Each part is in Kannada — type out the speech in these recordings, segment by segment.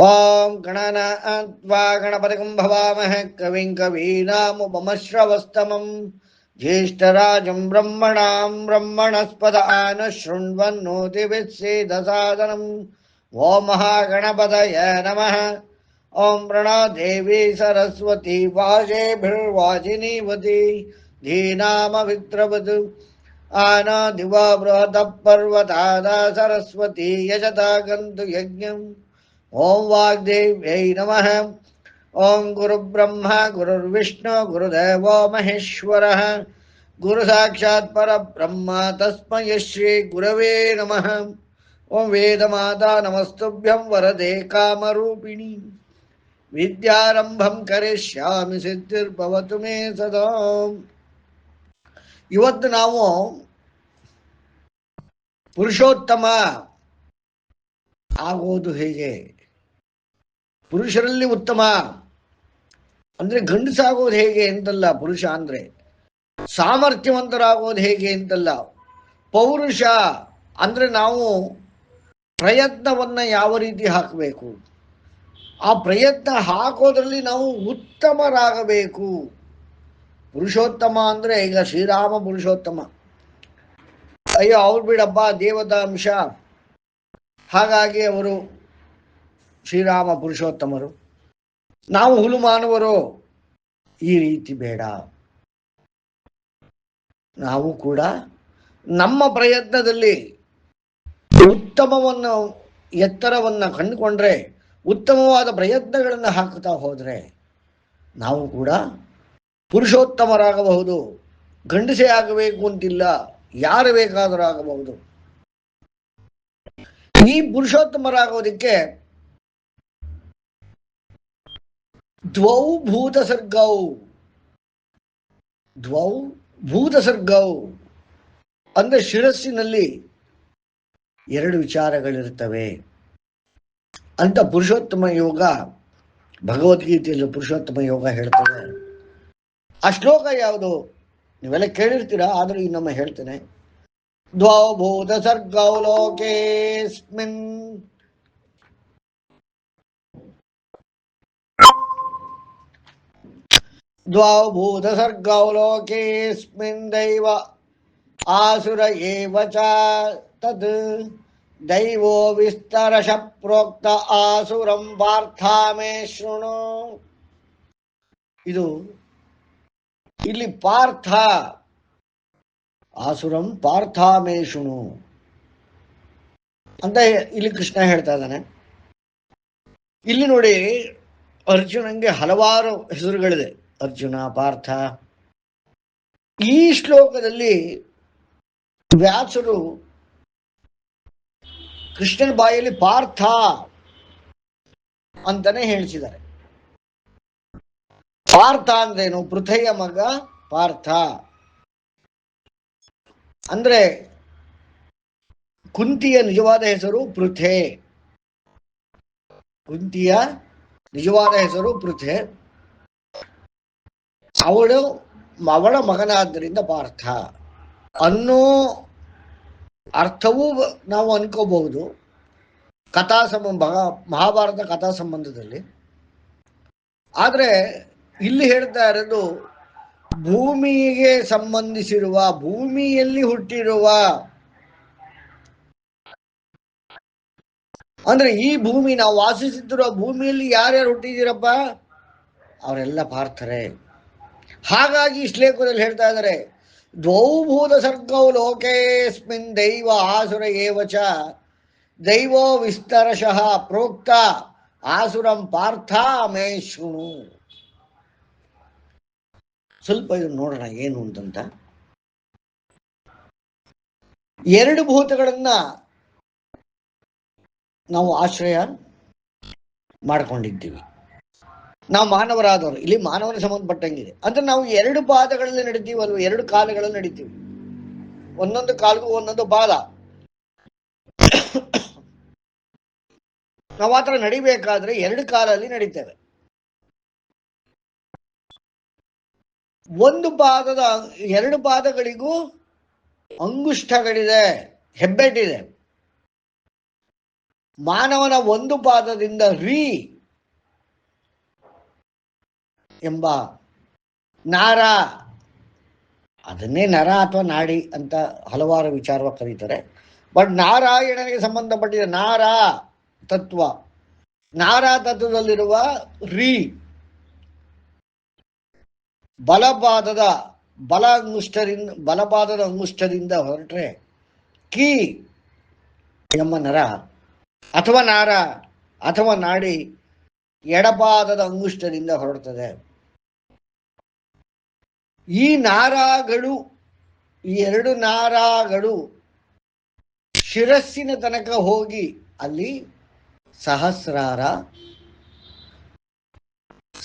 ಓಂ ಗಣನಾತ್ವಾ ಗಣಪತಿಂ ಭವಾಮಹೇ ಕವಿಂ ಕವೀನಾಮುಪಮಶ್ರವಸ್ತಮಂ ಜ್ಯೇಷ್ಠರಾಜಂ ಬ್ರಹ್ಮಣಾಂ ಬ್ರಹ್ಮಣಸ್ಪದ ಆನ ಶೃಣ್ವನ್ನೋತಿಭಿಸ್ಸೇದಸಾದನಂ. ಓಂ ಮಹಾಗಣಪತಯ ನಮಃ. ಓಂ ಪ್ರಣದೇವಿ ಸರಸ್ವತಿ ವಾಜೇಭಿರ್ವಾಜಿನೀವತಿ ಧೀನಾಮವಿತ್ರವತ್ ಆನಾದಿವ ಬೃಹತ ಪರ್ವತಾದ ಸರಸ್ವತಿ ಯಜತಾ ಗಂತು ಯಜ್ಞಂ. ಓಂ ವಾಗ್ದೇವ್ಯೈ ನಮಃ. ಓಂ ಗುರುಬ್ರಹ್ಮ ಗುರುರ್ವಿಷ್ಣು ಗುರುದೇವೋ ಮಹೇಶ್ವರ ಗುರು ಸಾಕ್ಷಾತ್ ಪರಬ್ರಹ್ಮ ತಸ್ಮೈ ಶ್ರೀ ಗುರವೇ ನಮಃ. ಓಂ ವೇದಮಾತಾ ನಮಸ್ತುಭ್ಯಂ ವರದೆ ಕಾಮರೂಪಿಣಿ ವಿದ್ಯಾರಂಭಂ ಕರಿಷ್ಯಾಮಿ ಸಿದ್ಧಿರ್ಭವತು ಮೇ ಸದಾ. ಇವತ್ತು ನಾವು ಪುರುಷೋತ್ತಮ ಆಗೋದು ಹೇಗೆ, ಪುರುಷರಲ್ಲಿ ಉತ್ತಮ ಅಂದ್ರೆ ಗಂಡಸಾಗೋದು ಹೇಗೆ ಅಂತಲ್ಲ, ಪುರುಷ ಅಂದ್ರೆ ಸಾಮರ್ಥ್ಯವಂತರಾಗೋದು ಹೇಗೆ ಅಂತಲ್ಲ, ಪೌರುಷ ಅಂದ್ರೆ ನಾವು ಪ್ರಯತ್ನವನ್ನ ಯಾವ ರೀತಿ ಹಾಕಬೇಕು, ಆ ಪ್ರಯತ್ನ ಹಾಕೋದ್ರಲ್ಲಿ ನಾವು ಉತ್ತಮರಾಗಬೇಕು. ಪುರುಷೋತ್ತಮ ಅಂದ್ರೆ ಈಗ ಶ್ರೀರಾಮ ಪುರುಷೋತ್ತಮ, ಅಯ್ಯೋ ಅವ್ರು ಬಿಡಪ್ಪ ದೇವತಾ ಅಂಶ, ಹಾಗಾಗಿ ಅವರು ಶ್ರೀರಾಮ ಪುರುಷೋತ್ತಮರು, ನಾವು ಹುಲು ಮಾನವರು, ಈ ರೀತಿ ಬೇಡ. ನಾವು ಕೂಡ ನಮ್ಮ ಪ್ರಯತ್ನದಲ್ಲಿ ಉತ್ತಮವನ್ನು ಎತ್ತರವನ್ನು ಕಂಡುಕೊಂಡ್ರೆ, ಉತ್ತಮವಾದ ಪ್ರಯತ್ನಗಳನ್ನು ಹಾಕ್ತಾ ಹೋದರೆ ನಾವು ಕೂಡ ಪುರುಷೋತ್ತಮರಾಗಬಹುದು. ಗಂಡಸೇ ಆಗಬೇಕು ಅಂತಿಲ್ಲ, ಯಾರು ಬೇಕಾದರೂ ಆಗಬಹುದು. ಈ ಪುರುಷೋತ್ತಮರಾಗೋದಕ್ಕೆ ದ್ವೌ ಭೂತಸರ್ಗೌ ಅಂದ್ರೆ ಶಿರಸ್ಸಿನಲ್ಲಿ ಎರಡು ವಿಚಾರಗಳಿರ್ತವೆ ಅಂತ ಪುರುಷೋತ್ತಮ ಯೋಗ ಭಗವದ್ಗೀತೆಯಲ್ಲಿ ಪುರುಷೋತ್ತಮ ಯೋಗ ಹೇಳ್ತದೆ. ಆ ಶ್ಲೋಕ ಯಾವುದು ನೀವೆಲ್ಲ ಕೇಳಿರ್ತೀರಾ, ಆದರೂ ಇನ್ನೊಮ್ಮೆ ಹೇಳ್ತೇನೆ. ದ್ವೌ ಭೂತಸರ್ಗೌ ಲೋಕೇಸ್ಮಿನ್ ದ್ವೌ ಭೂತಸರ್ಗೌ ಲೋಕೇಸ್ಮಿನ್ ದೈವ ಆಸುರ ಏವ ಚ ತದ್ ದೈವೋ ವಿಸ್ತರಶ ಪ್ರೋಕ್ತ ಆಸುರಂ ಪಾರ್ಥ ಮೇ ಶೃಣು. ಇದು ಇಲ್ಲಿ ಪಾರ್ಥ, ಆಸುರಂ ಪಾರ್ಥ ಮೇ ಶೃಣು ಅಂತ ಇಲ್ಲಿ ಕೃಷ್ಣ ಹೇಳ್ತಾ ಇದ್ದಾನೆ. ಇಲ್ಲಿ ನೋಡಿ, ಅರ್ಜುನಂಗೆ ಹಲವಾರು ಹೆಸರುಗಳಿದೆ, ಅರ್ಜುನ, ಪಾರ್ಥ. ಈ ಶ್ಲೋಕದಲ್ಲಿ ವ್ಯಾಸರು ಕೃಷ್ಣನ ಬಾಯಲ್ಲಿ ಪಾರ್ಥ ಅಂತಾನೆ ಹೇಳಿಸಿದ್ದಾರೆ. ಪಾರ್ಥ ಅಂದ್ರೇನು? ಪೃಥೆಯ ಮಗ ಪಾರ್ಥ ಅಂದ್ರೆ ಕುಂತಿಯ ನಿಜವಾದ ಹೆಸರು ಪೃಥೆ. ಕುಂತಿಯ ನಿಜವಾದ ಹೆಸರು ಪೃಥೆ, ಅವಳ ಮಗನಾದ್ದರಿಂದ ಪಾರ್ಥ ಅನ್ನೋ ಅರ್ಥವೂ ನಾವು ಅನ್ಕೋಬಹುದು ಮಹಾಭಾರತ ಕಥಾ ಸಂಬಂಧದಲ್ಲಿ. ಆದರೆ ಇಲ್ಲಿ ಹೇಳ್ತಾ ಇರೋದು ಭೂಮಿಗೆ ಸಂಬಂಧಿಸಿರುವ, ಭೂಮಿಯಲ್ಲಿ ಹುಟ್ಟಿರುವ, ಅಂದ್ರೆ ಈ ಭೂಮಿ ನಾವು ವಾಸಿಸುತ್ತಿರುವ ಭೂಮಿಯಲ್ಲಿ ಯಾರ್ಯಾರು ಹುಟ್ಟಿದ್ದೀರಪ್ಪ, ಅವರೆಲ್ಲ ಪಾರ್ಥರೇ. ಹಾಗಾಗಿ ಶ್ಲೇಖದಲ್ಲಿ ಹೇಳ್ತಾ ಇದ್ದಾರೆ, ದ್ವೌ ಭೂತ ಸರ್ಗೌ ಲೋಕೇಸ್ಮಿನ್ ದೈವ ಆಸುರ ಏವ ಚ ದೈವೋ ವಿಸ್ತರಶಃ ಪ್ರೋಕ್ತ ಆಸುರಂ ಪಾರ್ಥ ಮೇ ಶೃಣು. ಸ್ವಲ್ಪ ಇದನ್ನು ನೋಡೋಣ ಏನು ಅಂತಂತ. ಎರಡು ಭೂತಗಳನ್ನ ನಾವು ಆಶ್ರಯ ಮಾಡ್ಕೊಂಡಿದ್ದೀವಿ, ನಾವು ಮಾನವರಾದವರು. ಇಲ್ಲಿ ಮಾನವನ ಸಂಬಂಧಪಟ್ಟಂಗಿದೆ ಅಂದ್ರೆ ನಾವು ಎರಡು ಪಾದಗಳಲ್ಲಿ ನಡಿತೀವಲ್ವ, ಎರಡು ಕಾಲಗಳಲ್ಲಿ ನಡಿತೀವಿ, ಒಂದೊಂದು ಕಾಲಿಗೂ ಒಂದೊಂದು ಪಾದ. ನಾವು ಮಾತ್ರ ನಡಿಬೇಕಾದ್ರೆ ಎರಡು ಕಾಲಲ್ಲಿ ನಡೀತೇವೆ. ಎರಡು ಪಾದಗಳಿಗೂ ಅಂಗುಷ್ಠಗಳಿದೆ, ಹೆಬ್ಬೆಟ್ಟಿದೆ. ಮಾನವನ ಒಂದು ಪಾದದಿಂದ ರೀ ಎಂಬ ನಾರ, ಅದನ್ನೇ ನರ ಅಥವಾ ನಾಡಿ ಅಂತ ಹಲವಾರು ವಿಚಾರವಾಗಿ ಕರೀತಾರೆ. ಬಟ್ ನಾರಾಯಣನಿಗೆ ಸಂಬಂಧಪಟ್ಟಿದ ನಾರ ತತ್ವ, ನಾರ ತತ್ವದಲ್ಲಿರುವ ರೀ ಬಲಪಾದದ ಬಲಪಾದದ ಅಂಗುಷ್ಟದಿಂದ ಹೊರಟ್ರೆ ಕೀ ಎಂಬ ನರ ಅಥವಾ ನಾರ ಅಥವಾ ನಾಡಿ ಎಡಪಾದದ ಅಂಗುಷ್ಟದಿಂದ ಹೊರಡ್ತದೆ. ಈ ನಾರಾಗಳು, ಈ ಎರಡು ನಾರಾಗಳು ಶಿರಸ್ಸಿನ ತನಕ ಹೋಗಿ ಅಲ್ಲಿ ಸಹಸ್ರಾರ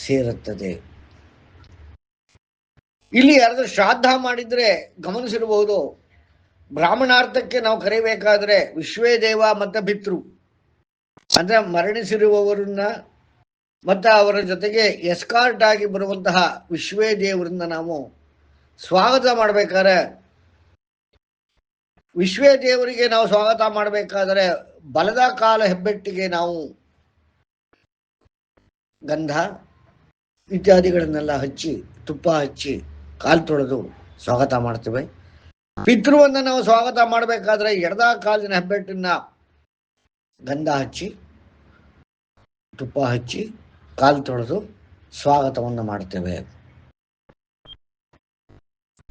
ಸೇರುತ್ತದೆ. ಇಲ್ಲಿ ಯಾರಾದ್ರೂ ಶ್ರಾದ್ದ ಮಾಡಿದ್ರೆ ಗಮನಿಸಿರಬಹುದು, ಬ್ರಾಹ್ಮಣಾರ್ಥಕ್ಕೆ ನಾವು ಕರಿಬೇಕಾದ್ರೆ ವಿಶ್ವೇ ದೇವ ಮತ್ತು ಪಿತೃ ಅಂದ್ರೆ ಮರಣಿಸಿರುವವರನ್ನ ಮತ್ತು ಅವರ ಜೊತೆಗೆ ಎಸ್ಕಾರ್ಟ್ ಆಗಿ ಬರುವಂತಹ ವಿಶ್ವೇ ದೇವರನ್ನ ನಾವು ಸ್ವಾಗತ ಮಾಡಬೇಕಾದ್ರೆ, ವಿಶ್ವೇ ದೇವರಿಗೆ ನಾವು ಸ್ವಾಗತ ಮಾಡಬೇಕಾದರೆ ಬಲದ ಕಾಲ ಹೆಬ್ಬೆಟ್ಟಿಗೆ ನಾವು ಗಂಧ ಇತ್ಯಾದಿಗಳನ್ನೆಲ್ಲ ಹಚ್ಚಿ, ತುಪ್ಪ ಹಚ್ಚಿ, ಕಾಲು ತೊಳೆದು ಸ್ವಾಗತ ಮಾಡ್ತೇವೆ. ಪಿತೃವನ್ನು ನಾವು ಸ್ವಾಗತ ಮಾಡಬೇಕಾದ್ರೆ ಎಡದ ಕಾಲಿನ ಹೆಬ್ಬೆಟ್ಟನ್ನ ಗಂಧ ಹಚ್ಚಿ, ತುಪ್ಪ ಹಚ್ಚಿ, ಕಾಲು ತೊಳೆದು ಸ್ವಾಗತವನ್ನು ಮಾಡ್ತೇವೆ.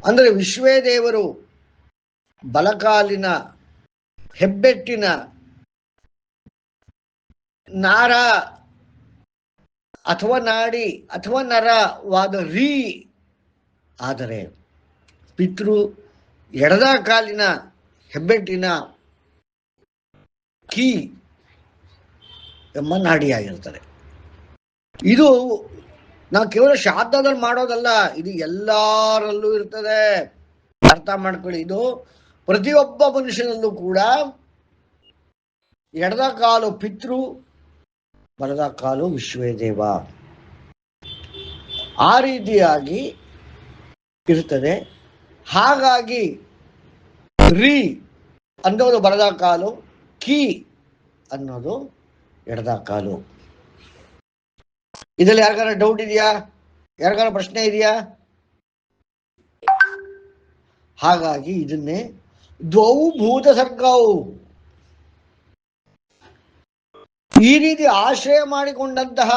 ಅಂದರೆ ವಿಶ್ವೇ ದೇವರು ಬಲಕಾಲಿನ ಹೆಬ್ಬೆಟ್ಟಿನ ನಾರ ಅಥವಾ ನಾಡಿ ಅಥವಾ ನರವಾದ ರೀ ಆದರೆ ಪಿತೃ ಎಡದ ಕಾಲಿನ ಹೆಬ್ಬೆಟ್ಟಿನ ಕೀ ಎಂಬ ನಾಡಿಯಾಗಿರ್ತಾರೆ. ಇದು ನಾವು ಕೇವಲ ಶ್ರಾದ್ದದಲ್ಲಿ ಮಾಡೋದಲ್ಲ, ಇದು ಎಲ್ಲರಲ್ಲೂ ಇರ್ತದೆ. ಅರ್ಥ ಮಾಡ್ಕೊಳ್ಳಿ. ಇದು ಪ್ರತಿಯೊಬ್ಬ ಮನುಷ್ಯನಲ್ಲೂ ಕೂಡ ಎಡದ ಕಾಲು ಪಿತೃ, ಬಲದ ಕಾಲು ವಿಶ್ವೇ ದೇವ, ಆ ರೀತಿಯಾಗಿ ಇರ್ತದೆ. ಹಾಗಾಗಿ ರೀ ಅನ್ನೋದು ಬಲದ ಕಾಲು, ಕೀ ಅನ್ನೋದು ಎಡದ ಕಾಲು. ಇದರಲ್ಲಿ ಯಾರಿಗಾರ ಡೌಟ್ ಇದೆಯಾ? ಯಾರಿಗಾರ ಪ್ರಶ್ನೆ ಇದೆಯಾ? ಹಾಗಾಗಿ ಇದನ್ನೇ ದ್ವೌ ಭೂತ ಸರ್ಗವು, ಈ ರೀತಿ ಆಶ್ರಯ ಮಾಡಿಕೊಂಡಂತಹ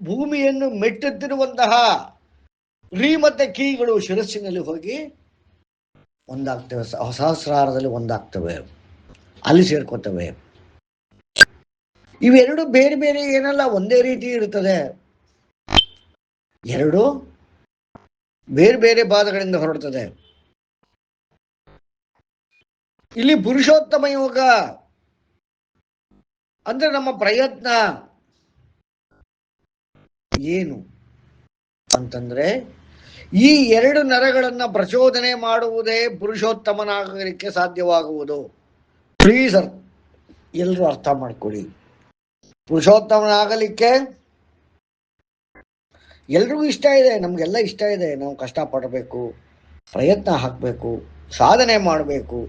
ಭೂಮಿಯನ್ನು ಮೆಟ್ಟುತ್ತಿರುವಂತಹ ರೀ ಮತ್ತೆ ಕೀಗಳು ಶಿರಸ್ಸಿನಲ್ಲಿ ಹೋಗಿ ಒಂದಾಗ್ತವೆ, ಸಹಸ್ರಾರದಲ್ಲಿ ಒಂದಾಗ್ತವೆ, ಅಲ್ಲಿ ಸೇರ್ಕೋತವೆ. ಇವೆರಡು ಬೇರೆ ಬೇರೆ ಏನಲ್ಲ, ಒಂದೇ ರೀತಿ ಇರ್ತದೆ. ಎರಡು ಬೇರೆ ಬೇರೆ ಪಾದಗಳಿಂದ ಹೊರಡ್ತದೆ. ಇಲ್ಲಿ ಪುರುಷೋತ್ತಮ ಯೋಗ ಅಂದ್ರೆ ನಮ್ಮ ಪ್ರಯತ್ನ ಏನು ಅಂತಂದ್ರೆ, ಈ ಎರಡು ನರಗಳನ್ನ ಪ್ರಚೋದನೆ ಮಾಡುವುದೇ ಪುರುಷೋತ್ತಮನಾಗಲಿಕ್ಕೆ ಸಾಧ್ಯವಾಗುವುದು. ಪ್ಲೀಸ್ ಎಲ್ಲರೂ ಅರ್ಥ ಮಾಡ್ಕೊಳ್ಳಿ. ಪುರುಷೋತ್ತಮನಾಗಲಿಕ್ಕೆ ಎಲ್ರಿಗೂ ಇಷ್ಟ ಇದೆ, ನಮ್ಗೆಲ್ಲ ಇಷ್ಟ ಇದೆ. ನಾವು ಕಷ್ಟಪಡಬೇಕು, ಪ್ರಯತ್ನ ಹಾಕಬೇಕು, ಸಾಧನೆ ಮಾಡಬೇಕು,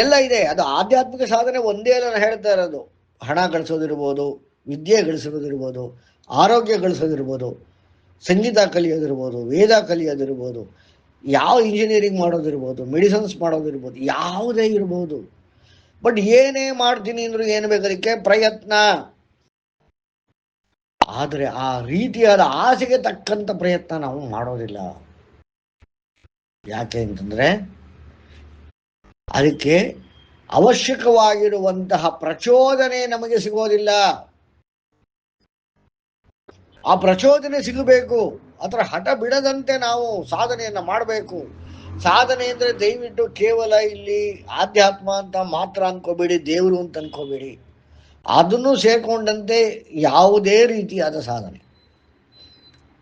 ಎಲ್ಲ ಇದೆ. ಅದು ಆಧ್ಯಾತ್ಮಿಕ ಸಾಧನೆ ಒಂದೇ ಅಲ್ಲ. ನಾನು ಹೇಳ್ತಾ ಇರೋದು ಹಣ ಗಳಿಸೋದಿರ್ಬೋದು, ವಿದ್ಯೆ ಗಳಿಸೋದಿರ್ಬೋದು, ಆರೋಗ್ಯ ಗಳಿಸೋದಿರ್ಬೋದು, ಸಂಗೀತ ಕಲಿಯೋದಿರ್ಬೋದು, ವೇದ ಕಲಿಯೋದಿರ್ಬೋದು, ಯಾವ ಇಂಜಿನಿಯರಿಂಗ್ ಮಾಡೋದಿರ್ಬೋದು, ಮೆಡಿಸಿನ್ಸ್ ಮಾಡೋದಿರ್ಬೋದು, ಯಾವುದೇ ಇರ್ಬೋದು. ಬಟ್ ಏನೇ ಮಾಡ್ತೀನಿ ಅಂದ್ರೂ ಏನು ಬೇಕಾದಕ್ಕೆ ಪ್ರಯತ್ನ. ಆದರೆ ಆ ರೀತಿಯಾದ ಆಸೆಗೆ ತಕ್ಕಂಥ ಪ್ರಯತ್ನ ನಾವು ಮಾಡೋದಿಲ್ಲ. ಯಾಕೆ ಅಂತಂದ್ರೆ ಅದಕ್ಕೆ ಅವಶ್ಯಕವಾಗಿರುವಂತಹ ಪ್ರಚೋದನೆ ನಮಗೆ ಸಿಗೋದಿಲ್ಲ. ಆ ಪ್ರಚೋದನೆ ಸಿಗಬೇಕು. ಅದರ ಹಠ ಬಿಡದಂತೆ ನಾವು ಸಾಧನೆಯನ್ನ ಮಾಡಬೇಕು. ಸಾಧನೆ ಅಂದರೆ ದಯವಿಟ್ಟು ಕೇವಲ ಇಲ್ಲಿ ಆಧ್ಯಾತ್ಮ ಅಂತ ಮಾತ್ರ ಅನ್ಕೋಬೇಡಿ, ದೇವರು ಅಂತ ಅನ್ಕೋಬೇಡಿ. ಅದನ್ನು ಸೇರ್ಕೊಂಡಂತೆ ಯಾವುದೇ ರೀತಿಯಾದ ಸಾಧನೆ,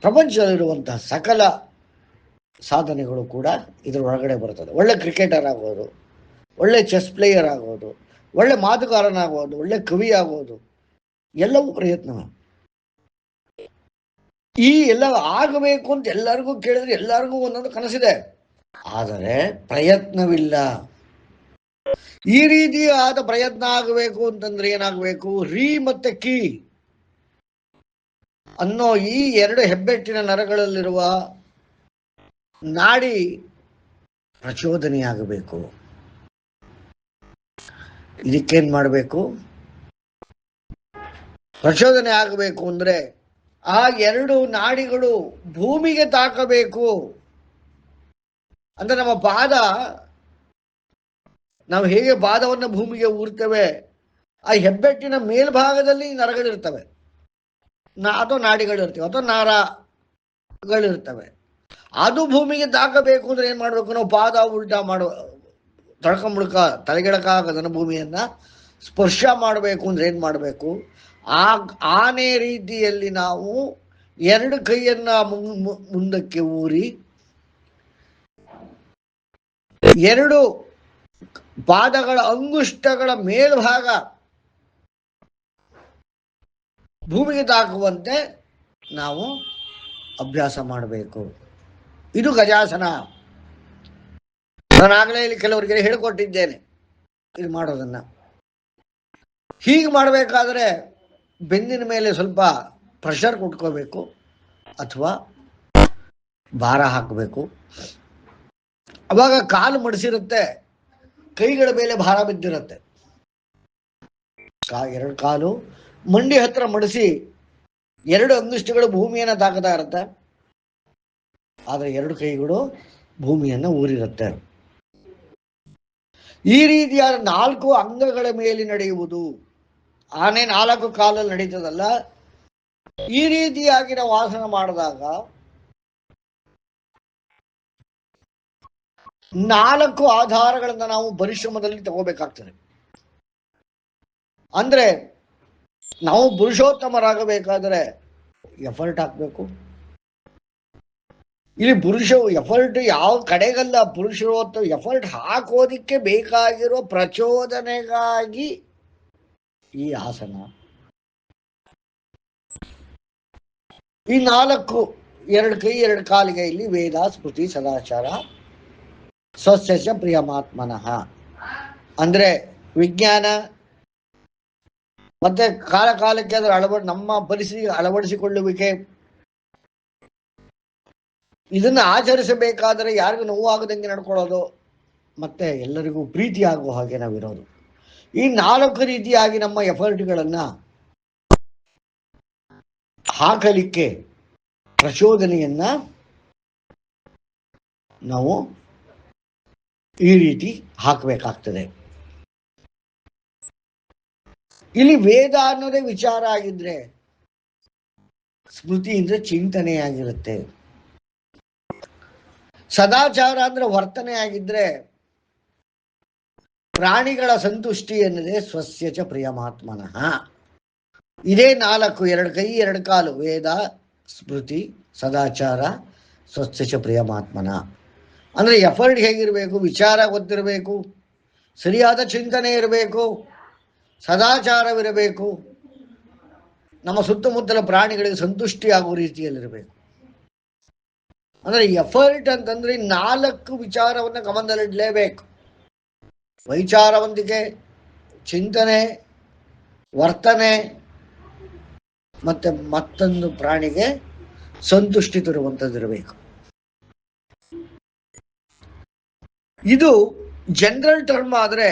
ಪ್ರಪಂಚದಲ್ಲಿರುವಂತಹ ಸಕಲ ಸಾಧನೆಗಳು ಕೂಡ ಇದರ ಒಳಗಡೆ ಬರ್ತದೆ. ಒಳ್ಳೆ ಕ್ರಿಕೆಟರ್ ಆಗೋದು, ಒಳ್ಳೆ ಚೆಸ್ ಪ್ಲೇಯರ್ ಆಗೋದು, ಒಳ್ಳೆ ಮಾತುಗಾರನಾಗೋದು, ಒಳ್ಳೆ ಕವಿ ಆಗೋದು, ಎಲ್ಲವೂ ಪ್ರಯತ್ನ. ಈ ಎಲ್ಲ ಆಗಬೇಕು ಅಂತ ಎಲ್ಲರಿಗೂ ಕೇಳಿದ್ರೆ ಎಲ್ಲರಿಗೂ ಒಂದೊಂದು ಕನಸಿದೆ, ಆದರೆ ಪ್ರಯತ್ನವಿಲ್ಲ. ಈ ರೀತಿಯಾದ ಪ್ರಯತ್ನ ಆಗಬೇಕು ಅಂತಂದ್ರೆ ಏನಾಗಬೇಕು? ರೀ ಮತ್ತೆ ಕಿ ಅನ್ನೋ ಈ ಎರಡು ಹೆಬ್ಬೆಟ್ಟಿನ ನರಗಳಲ್ಲಿರುವ ನಾಡಿ ಪ್ರಚೋದನೆಯಾಗಬೇಕು. ಇದಕ್ಕೇನ್ ಮಾಡಬೇಕು? ಪ್ರಚೋದನೆ ಆಗಬೇಕು ಅಂದ್ರೆ ಆ ಎರಡು ನಾಡಿಗಳು ಭೂಮಿಗೆ ತಾಕಬೇಕು. ಅಂದ್ರೆ ನಮ್ಮ ಪಾದ, ನಾವು ಹೇಗೆ ಪಾದವನ್ನು ಭೂಮಿಗೆ ಊರ್ತೇವೆ, ಆ ಹೆಬ್ಬೆಟ್ಟಿನ ಮೇಲ್ಭಾಗದಲ್ಲಿ ನರಗಳಿರ್ತವೆ, ಅಥವಾ ನಾಡಿಗಳಿರ್ತವೆ, ಅಥವಾ ನರಗಳಿರ್ತವೆ. ಅದು ಭೂಮಿಗೆ ತಾಕಬೇಕು ಅಂದ್ರೆ ಏನ್ ಮಾಡ್ಬೇಕು? ನಾವು ಪಾದ ಉಲ್ಟಾ ಮಾಡುವ, ತಳ್ಕೊಂಬುಳ್ಕ ತಲೆಗೆಳಕಾಗದನ್ನ ಭೂಮಿಯನ್ನ ಸ್ಪರ್ಶ ಮಾಡಬೇಕು ಅಂದ್ರೆ ಏನ್ ಮಾಡಬೇಕು? ಆನೆ ರೀತಿಯಲ್ಲಿ ನಾವು ಎರಡು ಕೈಯನ್ನ ಮುಂದಕ್ಕೆ ಊರಿ ಎರಡು ಪಾದಗಳ ಅಂಗುಷ್ಟಗಳ ಮೇಲ್ಭಾಗ ಭೂಮಿಗೆ ತಾಕುವಂತೆ ನಾವು ಅಭ್ಯಾಸ ಮಾಡಬೇಕು. ಇದು ಗಜಾಸನ. ನಾನಾಗಲೇ ಇಲ್ಲಿ ಕೆಲವರಿಗೆ ಹೇಳಿಕೊಟ್ಟಿದ್ದೇನೆ ಇದು ಮಾಡೋದನ್ನ. ಹೀಗೆ ಮಾಡಬೇಕಾದ್ರೆ ಬೆನ್ನಿನ ಮೇಲೆ ಸ್ವಲ್ಪ ಪ್ರೆಷರ್ ಕೊಟ್ಕೋಬೇಕು ಅಥವಾ ಭಾರ ಹಾಕಬೇಕು. ಅವಾಗ ಕಾಲು ಮಡಿಸಿರುತ್ತೆ, ಕೈಗಳ ಮೇಲೆ ಭಾರ ಬಿದ್ದಿರುತ್ತೆ. ಎರಡು ಕಾಲು ಮಂಡಿ ಹತ್ರ ಮಡಿಸಿ ಎರಡು ಅಂಗುಷ್ಟಗಳು ಭೂಮಿಯನ್ನ ತಾಕತಾ ಇರುತ್ತೆ, ಆದ್ರೆ ಎರಡು ಕೈಗಳು ಭೂಮಿಯನ್ನ ಊರಿರುತ್ತೆ. ಈ ರೀತಿಯಾದ 4 ಅಂಗಗಳ ಮೇಲೆ ನಡೆಯುವುದು. ಆನೆ 4 ಕಾಲಲ್ಲಿ ನಡೀತದಲ್ಲ, ಈ ರೀತಿಯಾಗಿ ನಾವು ಆಸನ ಮಾಡಿದಾಗ 4 ಆಧಾರಗಳನ್ನ ನಾವು ಪರಿಶ್ರಮದಲ್ಲಿ ತಗೋಬೇಕಾಗ್ತದೆ. ಅಂದ್ರೆ ನಾವು ಪುರುಷೋತ್ತಮರಾಗಬೇಕಾದ್ರೆ ಎಫರ್ಟ್ ಹಾಕ್ಬೇಕು. ಇಲ್ಲಿ ಎಫರ್ಟ್ ಯಾವ ಕಡೆಗಲ್ಲ, ಪುರುಷೋತ್ತಮ ಎಫರ್ಟ್ ಹಾಕೋದಿಕ್ಕೆ ಬೇಕಾಗಿರೋ ಪ್ರಚೋದನೆಗಾಗಿ ಈ ಆಸನ. ಈ 4 ಎರಡು ಕೈ ಎರಡು ಕಾಲಿಗೆ ಇಲ್ಲಿ ವೇದ, ಸ್ಮೃತಿ, ಸದಾಚಾರ, ಸ್ವಸ್ಯ ಪ್ರಿಯಮಾತ್ಮನಃ ಅಂದ್ರೆ ವಿಜ್ಞಾನ ಮತ್ತೆ ಕಾಲ ಕಾಲಕ್ಕೆ ಅದರ ನಮ್ಮ ಪರಿಸ್ಥಿತಿಗೆ ಅಳವಡಿಸಿಕೊಳ್ಳುವಿಕೆ. ಇದನ್ನ ಆಚರಿಸಬೇಕಾದರೆ ಯಾರಿಗೂ ನೋವಾಗದಂಗೆ ನಡ್ಕೊಳ್ಳೋದು, ಮತ್ತೆ ಎಲ್ಲರಿಗೂ ಪ್ರೀತಿ ಆಗುವ ಹಾಗೆ ನಾವಿರೋದು. ಈ 4 ರೀತಿಯಾಗಿ ನಮ್ಮ ಎಫರ್ಟ್ಗಳನ್ನ ಹಾಕಲಿಕ್ಕೆ ಪ್ರಚೋದನೆಯನ್ನ ನಾವು ಈ ರೀತಿ ಹಾಕಬೇಕಾಗ್ತದೆ. ಇಲ್ಲಿ ವೇದ ಅನ್ನೋದೇ ವಿಚಾರ ಆಗಿದ್ರೆ, ಸ್ಮೃತಿ ಅಂದ್ರೆ ಚಿಂತನೆ ಆಗಿರುತ್ತೆ, ಸದಾಚಾರ ಅಂದ್ರೆ ವರ್ತನೆ ಆಗಿದ್ರೆ, ಪ್ರಾಣಿಗಳ ಸಂತುಷ್ಟಿ ಎನ್ನದೇ ಸ್ವಸ್ಯಚ ಪ್ರಿಯಮಾತ್ಮನಃ. ಇದೇ 4 ಎರಡು ಕೈ ಎರಡು ಕಾಲು ವೇದ, ಸ್ಮೃತಿ, ಸದಾಚಾರ, ಸ್ವಸ್ಯಚ ಪ್ರಿಯಮಾತ್ಮನ. ಅಂದ್ರೆ ಎಫರ್ಟ್ ಹೇಗಿರಬೇಕು? ವಿಚಾರ ಗೊತ್ತಿರಬೇಕು, ಸರಿಯಾದ ಚಿಂತನೆ ಇರಬೇಕು, ಸದಾಚಾರವಿರಬೇಕು, ನಮ್ಮ ಸುತ್ತಮುತ್ತಲ ಪ್ರಾಣಿಗಳಿಗೆ ಸಂತುಷ್ಟಿ ಆಗುವ ರೀತಿಯಲ್ಲಿರಬೇಕು. ಅಂದ್ರೆ ಎಫರ್ಟ್ ಅಂತಂದ್ರೆ 4 ವಿಚಾರವನ್ನ ಗಮನದಲ್ಲಿಡಲೇಬೇಕು. ವೈಚಾರವಂತಿಕೆ, ಚಿಂತನೆ, ವರ್ತನೆ, ಮತ್ತೆ ಮತ್ತೊಂದು ಪ್ರಾಣಿಗೆ ಸಂತುಷ್ಟಿ ತರುವಂಥದ್ದಿರಬೇಕು. ಇದು ಜನರಲ್ ಟರ್ಮ್. ಆದ್ರೆ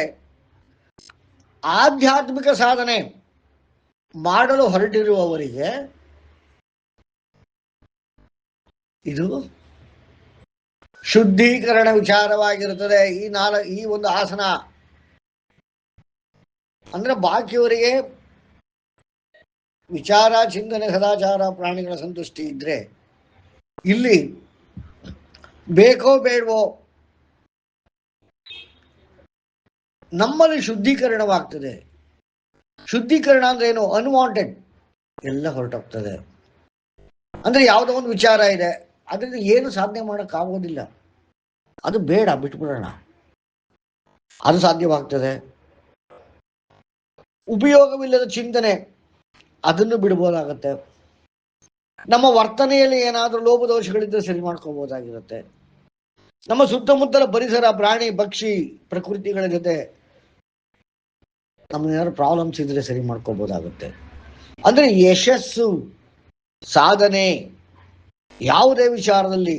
ಆಧ್ಯಾತ್ಮಿಕ ಸಾಧನೆ ಮಾಡಲು ಹೊರಟಿರುವವರಿಗೆ ಇದು ಶುದ್ಧೀಕರಣ ವಿಚಾರವಾಗಿರುತ್ತದೆ. ಈ ಒಂದು ಆಸನ ಅಂದ್ರೆ ಬಾಕಿಯವರಿಗೆ ವಿಚಾರ, ಚಿಂತನೆ, ಸದಾಚಾರ, ಪ್ರಾಣಿಗಳ ಸಂತುಷ್ಟಿ ಇದ್ರೆ, ಇಲ್ಲಿ ಬೇಕೋ ಬೇಡವೋ ನಮ್ಮಲ್ಲಿ ಶುದ್ಧೀಕರಣವಾಗ್ತದೆ. ಶುದ್ಧೀಕರಣ ಅಂದ್ರೆ ಏನು? ಅನ್ವಾಂಟೆಡ್ ಎಲ್ಲ ಹೊರಟೋಗ್ತದೆ. ಅಂದ್ರೆ ಯಾವುದೋ ಒಂದು ವಿಚಾರ ಇದೆ, ಅದರಿಂದ ಏನು ಸಾಧನೆ ಮಾಡೋಕ್ಕಾಗೋದಿಲ್ಲ, ಅದು ಬೇಡ, ಬಿಟ್ಬಿಡೋಣ, ಅದು ಸಾಧ್ಯವಾಗ್ತದೆ. ಉಪಯೋಗವಿಲ್ಲದ ಚಿಂತನೆ, ಅದನ್ನು ಬಿಡ್ಬೋದಾಗತ್ತೆ. ನಮ್ಮ ವರ್ತನೆಯಲ್ಲಿ ಏನಾದರೂ ಲೋಪದೋಷಗಳಿದ್ದರೆ ಸರಿ ಮಾಡ್ಕೋಬಹುದಾಗಿರುತ್ತೆ. ನಮ್ಮ ಸುತ್ತಮುತ್ತಲ ಪರಿಸರ, ಪ್ರಾಣಿ, ಪಕ್ಷಿ, ಪ್ರಕೃತಿಗಳ ಜೊತೆ ನಮ್ಮನ್ನೇನಾದ್ರು ಪ್ರಾಬ್ಲಮ್ಸ್ ಇದ್ರೆ ಸರಿ ಮಾಡ್ಕೋಬೋದಾಗುತ್ತೆ. ಅಂದರೆ ಯಶಸ್ಸು, ಸಾಧನೆ ಯಾವುದೇ ವಿಚಾರದಲ್ಲಿ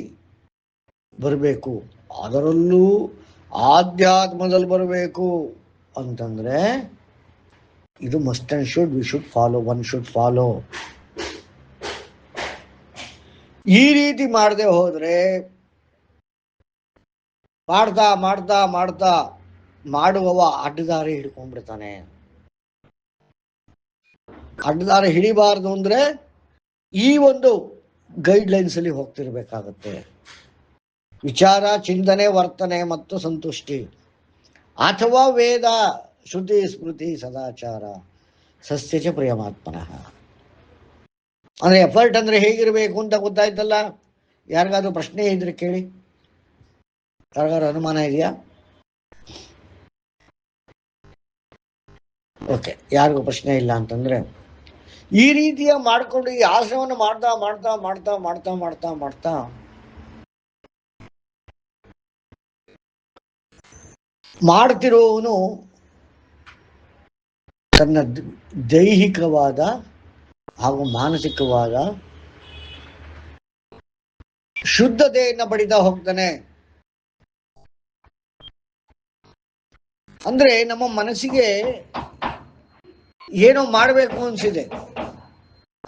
ಬರಬೇಕು, ಅದರಲ್ಲೂ ಆಧ್ಯಾತ್ಮದಲ್ಲಿ ಬರಬೇಕು ಅಂತಂದರೆ ಇದು must and should, we should follow, one should follow. ಈ ರೀತಿ ಮಾಡದೆ ಹೋದರೆ ಮಾಡ್ತಾ ಮಾಡ್ತಾ ಮಾಡ್ತಾ ಮಾಡುವವ ಅಡ್ಡದಾರಿ ಹಿಡ್ಕೊಂಡ್ಬಿಡ್ತಾನೆ. ಅಡ್ಡದಾರಿ ಹಿಡಿಬಾರ್ದು ಅಂದರೆ ಈ ಒಂದು ಗೈಡ್ಲೈನ್ಸ್ ಅಲ್ಲಿ ಹೋಗ್ತಿರ್ಬೇಕಾಗತ್ತೆ. ವಿಚಾರ, ಚಿಂತನೆ, ವರ್ತನೆ ಮತ್ತು ಸಂತುಷ್ಟಿ, ಅಥವಾ ವೇದ, ಶ್ರುತಿ, ಸ್ಮೃತಿ, ಸದಾಚಾರ, ಸಸ್ಯಚ ಪ್ರಿಯಮಾತ್ಮನಃ. ಅಂದರೆ ಎಫರ್ಟ್ ಅಂದರೆ ಹೇಗಿರಬೇಕು ಅಂತ ಗೊತ್ತಾಯ್ತಲ್ಲ. ಯಾರಿಗಾದ್ರೂ ಪ್ರಶ್ನೆ ಇದ್ರೆ ಕೇಳಿ, ಯಾರಿಗಾದ್ರು ಅನುಮಾನ ಇದೆಯಾ? ಓಕೆ, ಯಾರಿಗೂ ಪ್ರಶ್ನೆ ಇಲ್ಲ ಅಂತಂದ್ರೆ ಈ ರೀತಿಯ ಮಾಡಿಕೊಂಡು ಈ ಆಸನವನ್ನು ಮಾಡ್ತಾ ಮಾಡ್ತಾ ಮಾಡ್ತಾ ಮಾಡ್ತಾ ಮಾಡ್ತಾ ಮಾಡ್ತಾ ಮಾಡ್ತಿರೋವನು ತನ್ನ ದೈಹಿಕವಾದ ಹಾಗೂ ಮಾನಸಿಕವಾದ ಶುದ್ಧತೆಯನ್ನು ಪಡಿತಾ ಹೋಗ್ತಾನೆ. ಅಂದ್ರೆ ನಮ್ಮ ಮನಸ್ಸಿಗೆ ಏನೋ ಮಾಡಬೇಕು ಅನ್ಸಿದೆ,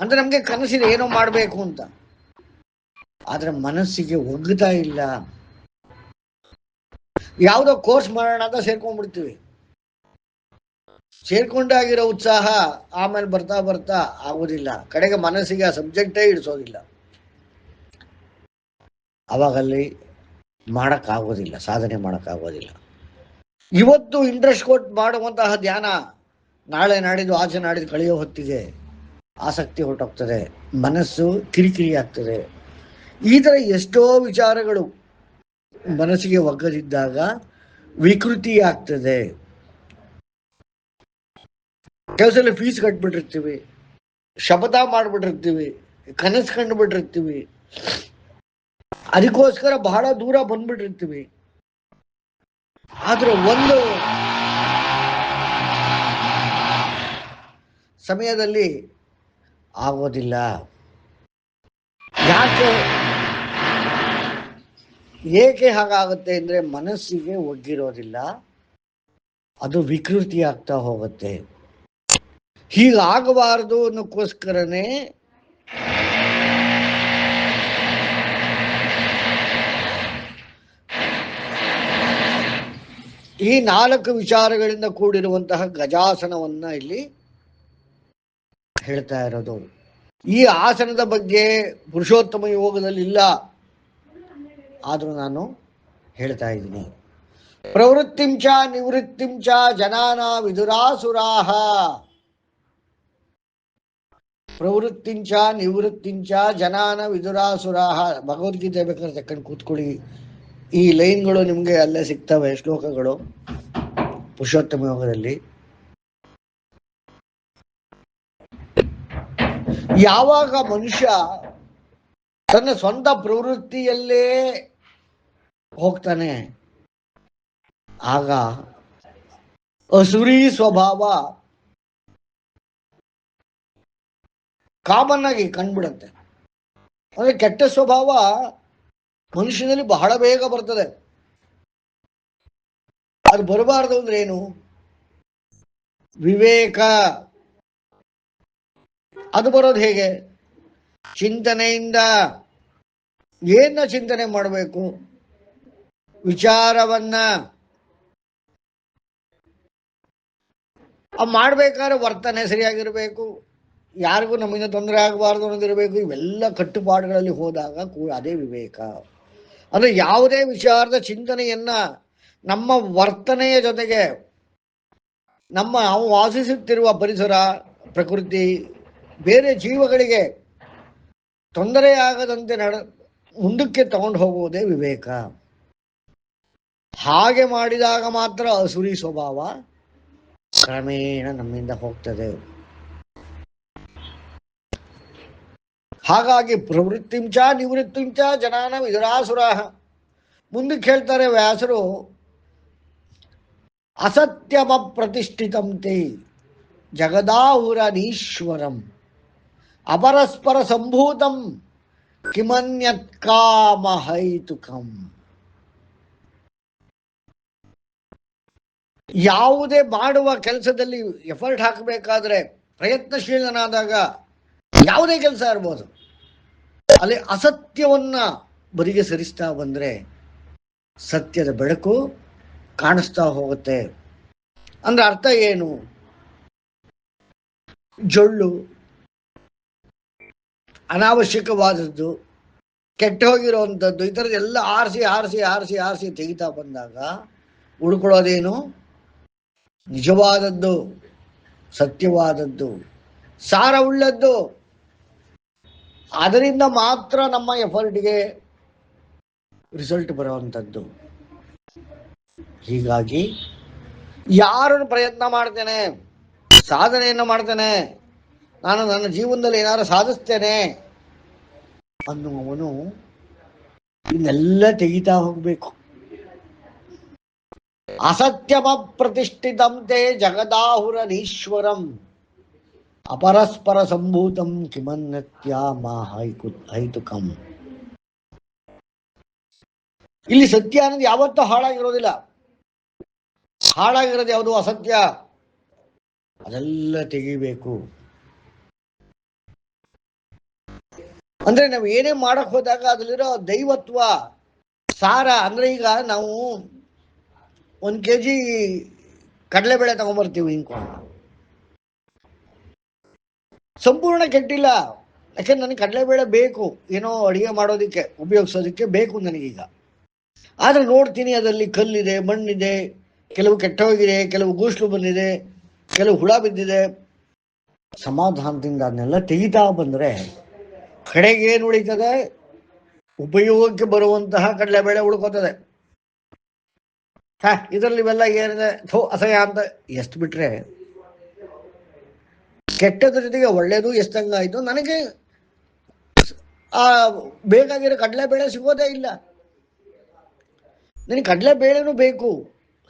ಅಂದ್ರೆ ನಮ್ಗೆ ಕನಸಿದೆ ಏನೋ ಮಾಡಬೇಕು ಅಂತ, ಆದ್ರೆ ಮನಸ್ಸಿಗೆ ಒಗ್ಗುತ್ತಾ ಇಲ್ಲ. ಯಾವುದೋ ಕೋರ್ಸ್ ಮಾಡೋಣ ಅಂತ ಸೇರ್ಕೊಂಡ್ಬಿಡ್ತೀವಿ. ಸೇರ್ಕೊಂಡಾಗಿರೋ ಉತ್ಸಾಹ ಆಮೇಲೆ ಬರ್ತಾ ಬರ್ತಾ ಆಗೋದಿಲ್ಲ, ಕಡೆಗೆ ಮನಸ್ಸಿಗೆ ಆ ಸಬ್ಜೆಕ್ಟೇ ಇಡಿಸೋದಿಲ್ಲ. ಅವಾಗಲ್ಲಿ ಮಾಡೋಕ್ಕಾಗೋದಿಲ್ಲ, ಸಾಧನೆ ಮಾಡೋಕ್ಕಾಗೋದಿಲ್ಲ. ಇವತ್ತು ಇಂಟ್ರೆಸ್ಟ್ ಕೊಟ್ಟು ಮಾಡುವಂತಹ ಧ್ಯಾನ ನಾಳೆ ನಾಡಿದ್ದು ಆಚೆ ನಾಡಿದ್ದು ಕಳೆಯೋ ಹೊತ್ತಿಗೆ ಆಸಕ್ತಿ ಹೊರಟೋಗ್ತದೆ, ಮನಸ್ಸು ಕಿರಿಕಿರಿ ಆಗ್ತದೆ. ಈ ಥರ ಎಷ್ಟೋ ವಿಚಾರಗಳು ಮನಸ್ಸಿಗೆ ಒಗ್ಗದಿದ್ದಾಗ ವಿಕೃತಿ ಆಗ್ತದೆ. ಕೆಲಸದಲ್ಲಿ ಫೀಸ್ ಕಟ್ಬಿಟ್ಟಿರ್ತೀವಿ, ಶಪಥ ಮಾಡಿಬಿಟ್ಟಿರ್ತೀವಿ, ಕನಸು ಕಂಡುಬಿಟ್ಟಿರ್ತೀವಿ, ಅದಕ್ಕೋಸ್ಕರ ಬಹಳ ದೂರ ಬಂದ್ಬಿಟ್ಟಿರ್ತೀವಿ. ಆದ್ರೆ ಒಂದು ಸಮಯದಲ್ಲಿ ಆಗೋದಿಲ್ಲ. ಏಕೆ ಹಾಗಾಗುತ್ತೆ ಅಂದ್ರೆ ಮನಸ್ಸಿಗೆ ಒಗ್ಗಿರೋದಿಲ್ಲ, ಅದು ವಿಕೃತಿ ಆಗ್ತಾ ಹೋಗುತ್ತೆ. ಹೀಗಾಗಬಾರದು ಅನ್ನೋಕ್ಕೋಸ್ಕರನೇ ಈ 4 ವಿಚಾರಗಳಿಂದ ಕೂಡಿರುವಂತಹ ಗಜಾಸನವನ್ನ ಇಲ್ಲಿ ಹೇಳ್ತಾ ಇರೋದು. ಈ ಆಸನದ ಬಗ್ಗೆ ಪುರುಷೋತ್ತಮ ಯೋಗದಲ್ಲಿ ಇಲ್ಲ, ಆದ್ರೂ ನಾನು ಹೇಳ್ತಾ ಇದ್ದೀನಿ. ಪ್ರವೃತ್ತಿಂಚ ನಿವೃತ್ತಿಂಚ ಜನಾನ ವಿದುರಾಸುರಾಹ. ಪ್ರವೃತ್ತಿಂಚ ನಿವೃತ್ತಿಂಚ ಜನಾನ ವಿದುರಾಸುರಾಹ. ಭಗವದ್ಗೀತೆ ಬೇಕಾದ್ರೆ ತಕ್ಕಂಡು ಕೂತ್ಕೊಳ್ಳಿ, ಈ ಲೈನ್ಗಳು ನಿಮ್ಗೆ ಅಲ್ಲೇ ಸಿಗ್ತವೆ, ಶ್ಲೋಕಗಳು ಪುರುಷೋತ್ತಮ ಯೋಗದಲ್ಲಿ. ಯಾವಾಗ ಮನುಷ್ಯ ತನ್ನ ಸ್ವಂತ ಪ್ರವೃತ್ತಿಯಲ್ಲೇ ಹೋಗ್ತಾನೆ, ಆಗ ಅಸುರಿ ಸ್ವಭಾವ ಕಾಮನ್ ಆಗಿ ಕಂಡುಬಿಡುತ್ತೆ. ಅಂದ್ರೆ ಕೆಟ್ಟ ಸ್ವಭಾವ ಮನುಷ್ಯನಲ್ಲಿ ಬಹಳ ಬೇಗ ಬರ್ತದೆ. ಅದು ಬರಬಾರದು ಅಂದ್ರೆ ಏನು? ವಿವೇಕ. ಅದು ಬರೋದು ಹೇಗೆ? ಚಿಂತನೆಯಿಂದ. ಏನ ಚಿಂತನೆ ಮಾಡಬೇಕು? ವಿಚಾರವನ್ನ. ಮಾಡ್ಬೇಕಾದ್ರೆ ವರ್ತನೆ ಸರಿಯಾಗಿರ್ಬೇಕು, ಯಾರಿಗೂ ನಮ್ಮಿಂದ ತೊಂದರೆ ಆಗಬಾರ್ದು ಅನ್ನೋದಿರಬೇಕು. ಇವೆಲ್ಲ ಕಟ್ಟುಪಾಡುಗಳಲ್ಲಿ ಹೋದಾಗ ಅದೇ ವಿವೇಕ. ಅಂದ್ರೆ ಯಾವುದೇ ವಿಚಾರದ ಚಿಂತನೆಯನ್ನ ನಮ್ಮ ವರ್ತನೆಯ ಜೊತೆಗೆ ನಾವು ವಾಸಿಸುತ್ತಿರುವ ಪರಿಸರ, ಪ್ರಕೃತಿ, ಬೇರೆ ಜೀವಗಳಿಗೆ ತೊಂದರೆಯಾಗದಂತೆ ಮುಂದಕ್ಕೆ ತಗೊಂಡು ಹೋಗುವುದೇ ವಿವೇಕ. ಹಾಗೆ ಮಾಡಿದಾಗ ಮಾತ್ರ ಅಸುರಿ ಸ್ವಭಾವ ಕ್ರಮೇಣ ನಮ್ಮಿಂದ ಹೋಗ್ತದೆ. ಹಾಗಾಗಿ ಪ್ರವೃತ್ತಿಂಚ ನಿವೃತ್ತಿಂಚ ಜನಾನ ವಿದುರಾಸುರಾಹ. ಮುಂದಕ್ಕೆ ಹೇಳ್ತಾರೆ ವ್ಯಾಸರು, ಅಸತ್ಯಮ ಪ್ರತಿಷ್ಠಿತಂತೆ ಜಗದಾಹುರನೀಶ್ವರಂ ಅಪರಸ್ಪರ ಸಂಭೂತಂ ಕಿಮನ್ಯತ್ ಕಾಮಹೈತುಕಂ. ಯಾವುದೇ ಮಾಡುವ ಕೆಲಸದಲ್ಲಿ ಎಫರ್ಟ್ ಹಾಕಬೇಕಾದ್ರೆ, ಪ್ರಯತ್ನಶೀಲನಾದಾಗ ಯಾವುದೇ ಕೆಲಸ ಇರ್ಬೋದು, ಅಲ್ಲಿ ಅಸತ್ಯವನ್ನ ಬರಿಗೆ ಸರಿಸ್ತಾ ಬಂದ್ರೆ ಸತ್ಯದ ಬೆಳಕು ಕಾಣಿಸ್ತಾ ಹೋಗುತ್ತೆ. ಅಂದ್ರೆ ಅರ್ಥ ಏನು? ಜೊಳ್ಳು, ಅನಾವಶ್ಯಕವಾದದ್ದು, ಕೆಟ್ಟ ಹೋಗಿರುವಂಥದ್ದು, ಈ ಥರದ್ದೆಲ್ಲ ಆರಿಸಿ ಆರಿಸಿ ಆರಿಸಿ ಆರಿಸಿ ತೆಗಿತಾ ಬಂದಾಗ ಉಳ್ಕೊಳ್ಳೋದೇನು? ನಿಜವಾದದ್ದು, ಸತ್ಯವಾದದ್ದು, ಸಾರವುಳ್ಳದ್ದು. ಅದರಿಂದ ಮಾತ್ರ ನಮ್ಮ ಎಫರ್ಟ್ಗೆ ರಿಸಲ್ಟ್ ಬರುವಂಥದ್ದು. ಹೀಗಾಗಿ ಯಾರನ್ನು ಪ್ರಯತ್ನ ಮಾಡ್ತೇನೆ, ಸಾಧನೆಯನ್ನು ಮಾಡ್ತೇನೆ, ನಾನು ನನ್ನ ಜೀವನದಲ್ಲಿ ಏನಾದ್ರು ಸಾಧಿಸ್ತೇನೆ ಅನ್ನುವವನು ಇನ್ನೆಲ್ಲ ತೆಗಿತಾ ಹೋಗ್ಬೇಕು. ಅಸತ್ಯಮ ಪ್ರತಿಷ್ಠಿತಂತೆ ಜಗದಾಹುರನೀಶ್ವರಂ ಅಪರಸ್ಪರ ಸಂಭೂತಂ ಕಿಮನ್ಯತ್ಯ ಹೈತುಕಂ. ಇಲ್ಲಿ ಸತ್ಯ ಅನ್ನೋದು ಯಾವತ್ತೂ ಹಾಳಾಗಿರೋದಿಲ್ಲ. ಹಾಳಾಗಿರೋದು ಯಾವುದು? ಅಸತ್ಯ. ಅದೆಲ್ಲ ತೆಗಿಬೇಕು. ಅಂದ್ರೆ ನಾವು ಏನೇ ಮಾಡಕ್ ಹೋದಾಗ ಅದ್ರಲ್ಲಿರೋ ದೈವತ್ವ ಸಾರ, ಅಂದ್ರೆ ಈಗ ನಾವು 1 kg ಕಡಲೆಬೇಳೆ ತಗೊಂಡ್ಬರ್ತೀವಿ ಹಿಂಕೊಂಡು, ಸಂಪೂರ್ಣ ಕೆಟ್ಟಿಲ್ಲ, ಯಾಕಂದ್ರೆ ನನಗೆ ಕಡಲೆಬೇಳೆ ಬೇಕು, ಏನೋ ಅಡಿಗೆ ಮಾಡೋದಿಕ್ಕೆ ಉಪಯೋಗಿಸೋದಕ್ಕೆ ಬೇಕು ನನಗೀಗ. ಆದ್ರೆ ನೋಡ್ತೀನಿ ಅದರಲ್ಲಿ ಕಲ್ಲಿದೆ, ಮಣ್ಣಿದೆ, ಕೆಲವು ಕೆಟ್ಟೋಗಿದೆ, ಕೆಲವು ಗೂಸ್ಲು ಬಂದಿದೆ, ಕೆಲವು ಹುಳ ಬಿದ್ದಿದೆ. ಸಮಾಧಾನದಿಂದ ಅದನ್ನೆಲ್ಲ ತೆಗಿತಾ ಬಂದ್ರೆ ಕಡೆಗೆ ಏನು ಉಳಿತದೆ? ಉಪಯೋಗಕ್ಕೆ ಬರುವಂತಹ ಕಡಲೆಬೇಳೆ ಉಳ್ಕೋತದೆ. ಇದರಲ್ಲಿ ಇವೆಲ್ಲ ಏನಿದೆ ಅಸಹ್ಯ ಅಂತ ಎಷ್ಟು ಬಿಟ್ರೆ ಕೆಟ್ಟದ್ರ ಜೊತೆಗೆ ಒಳ್ಳೇದು ಎಷ್ಟಂಗಾಯ್ತು. ನನಗೆ ಬೇಕಾಗಿರೋ ಕಡಲೆಬೇಳೆ ಸಿಗೋದೇ ಇಲ್ಲ. ನನಗೆ ಕಡಲೆಬೇಳೆನೂ ಬೇಕು,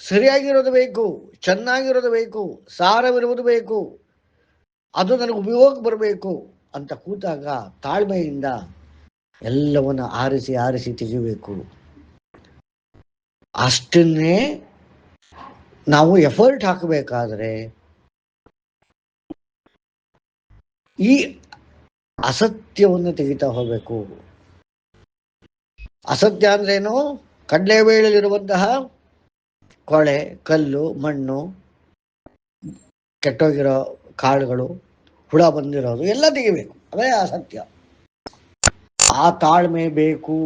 ಸರಿಯಾಗಿರೋದು ಬೇಕು, ಚೆನ್ನಾಗಿರೋದು ಬೇಕು, ಸಾರವಿರುವುದು ಬೇಕು, ಅದು ನನಗೆ ಉಪಯೋಗಕ್ಕೆ ಬರಬೇಕು ಅಂತ ಕೂತಾಗ ತಾಳ್ಮೆಯಿಂದ ಎಲ್ಲವನ್ನ ಆರಿಸಿ ಆರಿಸಿ ತೆಗಿಬೇಕು. ಅಷ್ಟನ್ನೇ ನಾವು ಎಫರ್ಟ್ ಹಾಕಬೇಕಾದ್ರೆ ಈ ಅಸತ್ಯವನ್ನು ತೆಗಿತಾ ಹೋಗ್ಬೇಕು. ಅಸತ್ಯ ಅಂದ್ರೇನು? ಕಡಲೆಬೇಳೆಯಲ್ಲಿರುವಂತಹ ಕೊಳೆ, ಕಲ್ಲು, ಮಣ್ಣು, ಕೆಟ್ಟೋಗಿರೋ ಕಾಳುಗಳು, ಹುಳ ಬಂದಿರೋದು ಎಲ್ಲ ತೆಗಿಬೇಕು. ಅದೇ ಅಸತ್ಯ. ಆ ತಾಳ್ಮೆ ಬೇಕು.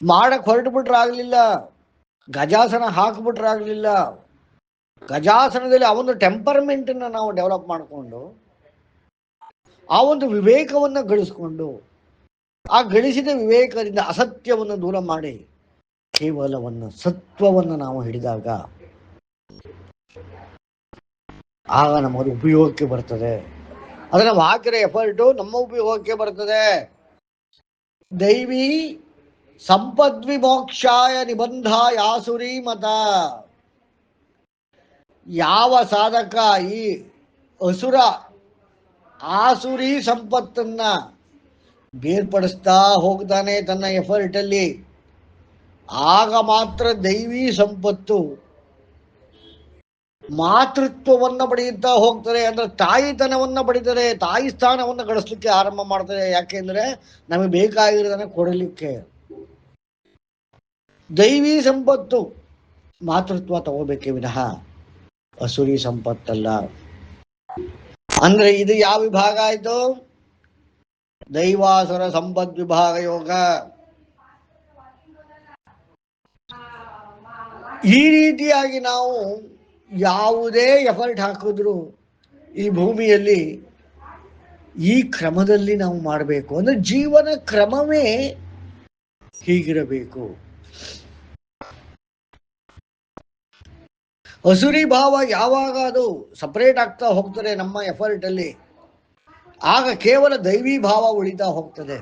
ಮಾಡಕ್ ಹೊರಟು ಬಿಟ್ರೆ ಆಗ್ಲಿಲ್ಲ, ಗಜಾಸನ ಹಾಕ್ಬಿಟ್ರೆ ಆಗ್ಲಿಲ್ಲ. ಗಜಾಸನದಲ್ಲಿ ಆ ಒಂದು ಟೆಂಪರ್ಮೆಂಟ್ ಅನ್ನ ನಾವು ಡೆವಲಪ್ ಮಾಡಿಕೊಂಡು, ಆ ಒಂದು ವಿವೇಕವನ್ನು ಗಳಿಸ್ಕೊಂಡು, ಆ ಗಳಿಸಿದ ವಿವೇಕದಿಂದ ಅಸತ್ಯವನ್ನು ದೂರ ಮಾಡಿ ಕೇವಲವನ್ನು ಸತ್ವವನ್ನು ನಾವು ಹಿಡಿದಾಗ ಆಗ ನಮಗೆ ಉಪಯೋಗಕ್ಕೆ ಬರ್ತದೆ. ಅದನ್ನ ನಾವು ಹಾಕಿರೋ ಎಫರ್ಟು ನಮ್ಮ ಉಪಯೋಗಕ್ಕೆ ಬರ್ತದೆ. ದೈವಿ ಸಂಪದ್ವಿಮೋಕ್ಷಾಯ ನಿಬಂಧ ಯಾಸುರಿ ಮತ. ಯಾವ ಸಾಧಕ ಈ ಅಸುರ ಆಸುರಿ ಸಂಪತ್ತನ್ನ ಬೇರ್ಪಡಿಸ್ತಾ ಹೋಗ್ತಾನೆ ತನ್ನ ಎಫರ್ಟ್ ಅಲ್ಲಿ, ಆಗ ಮಾತ್ರ ದೈವಿ ಸಂಪತ್ತು ಮಾತೃತ್ವವನ್ನ ಪಡೆಯುತ್ತಾ ಹೋಗ್ತಾರೆ. ಅಂದ್ರೆ ತಾಯಿತನವನ್ನ ಪಡಿತಾರೆ, ತಾಯಿ ಸ್ಥಾನವನ್ನು ಗಳಿಸ್ಲಿಕ್ಕೆ ಆರಂಭ ಮಾಡ್ತಾರೆ. ಯಾಕೆಂದ್ರೆ ನಮಗೆ ಬೇಕಾಗಿರೋದನ್ನ ಕೊಡಲಿಕ್ಕೆ. ದೈವಿ ಸಂಪತ್ತು ಮಾತೃತ್ವ ತಗೋಬೇಕೇ ವಿನಃ ಅಸುರಿ ಸಂಪತ್ತಲ್ಲ. ಅಂದ್ರೆ ಇದು ಯಾವ ವಿಭಾಗ ಆಯ್ತು? ದೈವಾಸುರ ಸಂಪತ್ ವಿಭಾಗ ಯೋಗ. ಈ ರೀತಿಯಾಗಿ ನಾವು ಯಾವುದೇ ಎಫರ್ಟ್ ಹಾಕಿದ್ರು ಈ ಭೂಮಿಯಲ್ಲಿ ಈ ಕ್ರಮದಲ್ಲಿ ನಾವು ಮಾಡಬೇಕು. ಅಂದ್ರೆ ಜೀವನ ಕ್ರಮವೇ ಹೀಗಿರಬೇಕು. ಅಸುರಿ ಭಾವ ಯಾವಾಗ ಅದು ಸಪರೇಟ್ ಆಗ್ತಾ ಹೋಗ್ತದೆ ನಮ್ಮ ಎಫರ್ಟ್ ಅಲ್ಲಿ, ಆಗ ಕೇವಲ ದೈವಿ ಭಾವ ಉಳಿತಾ ಹೋಗ್ತದೆ.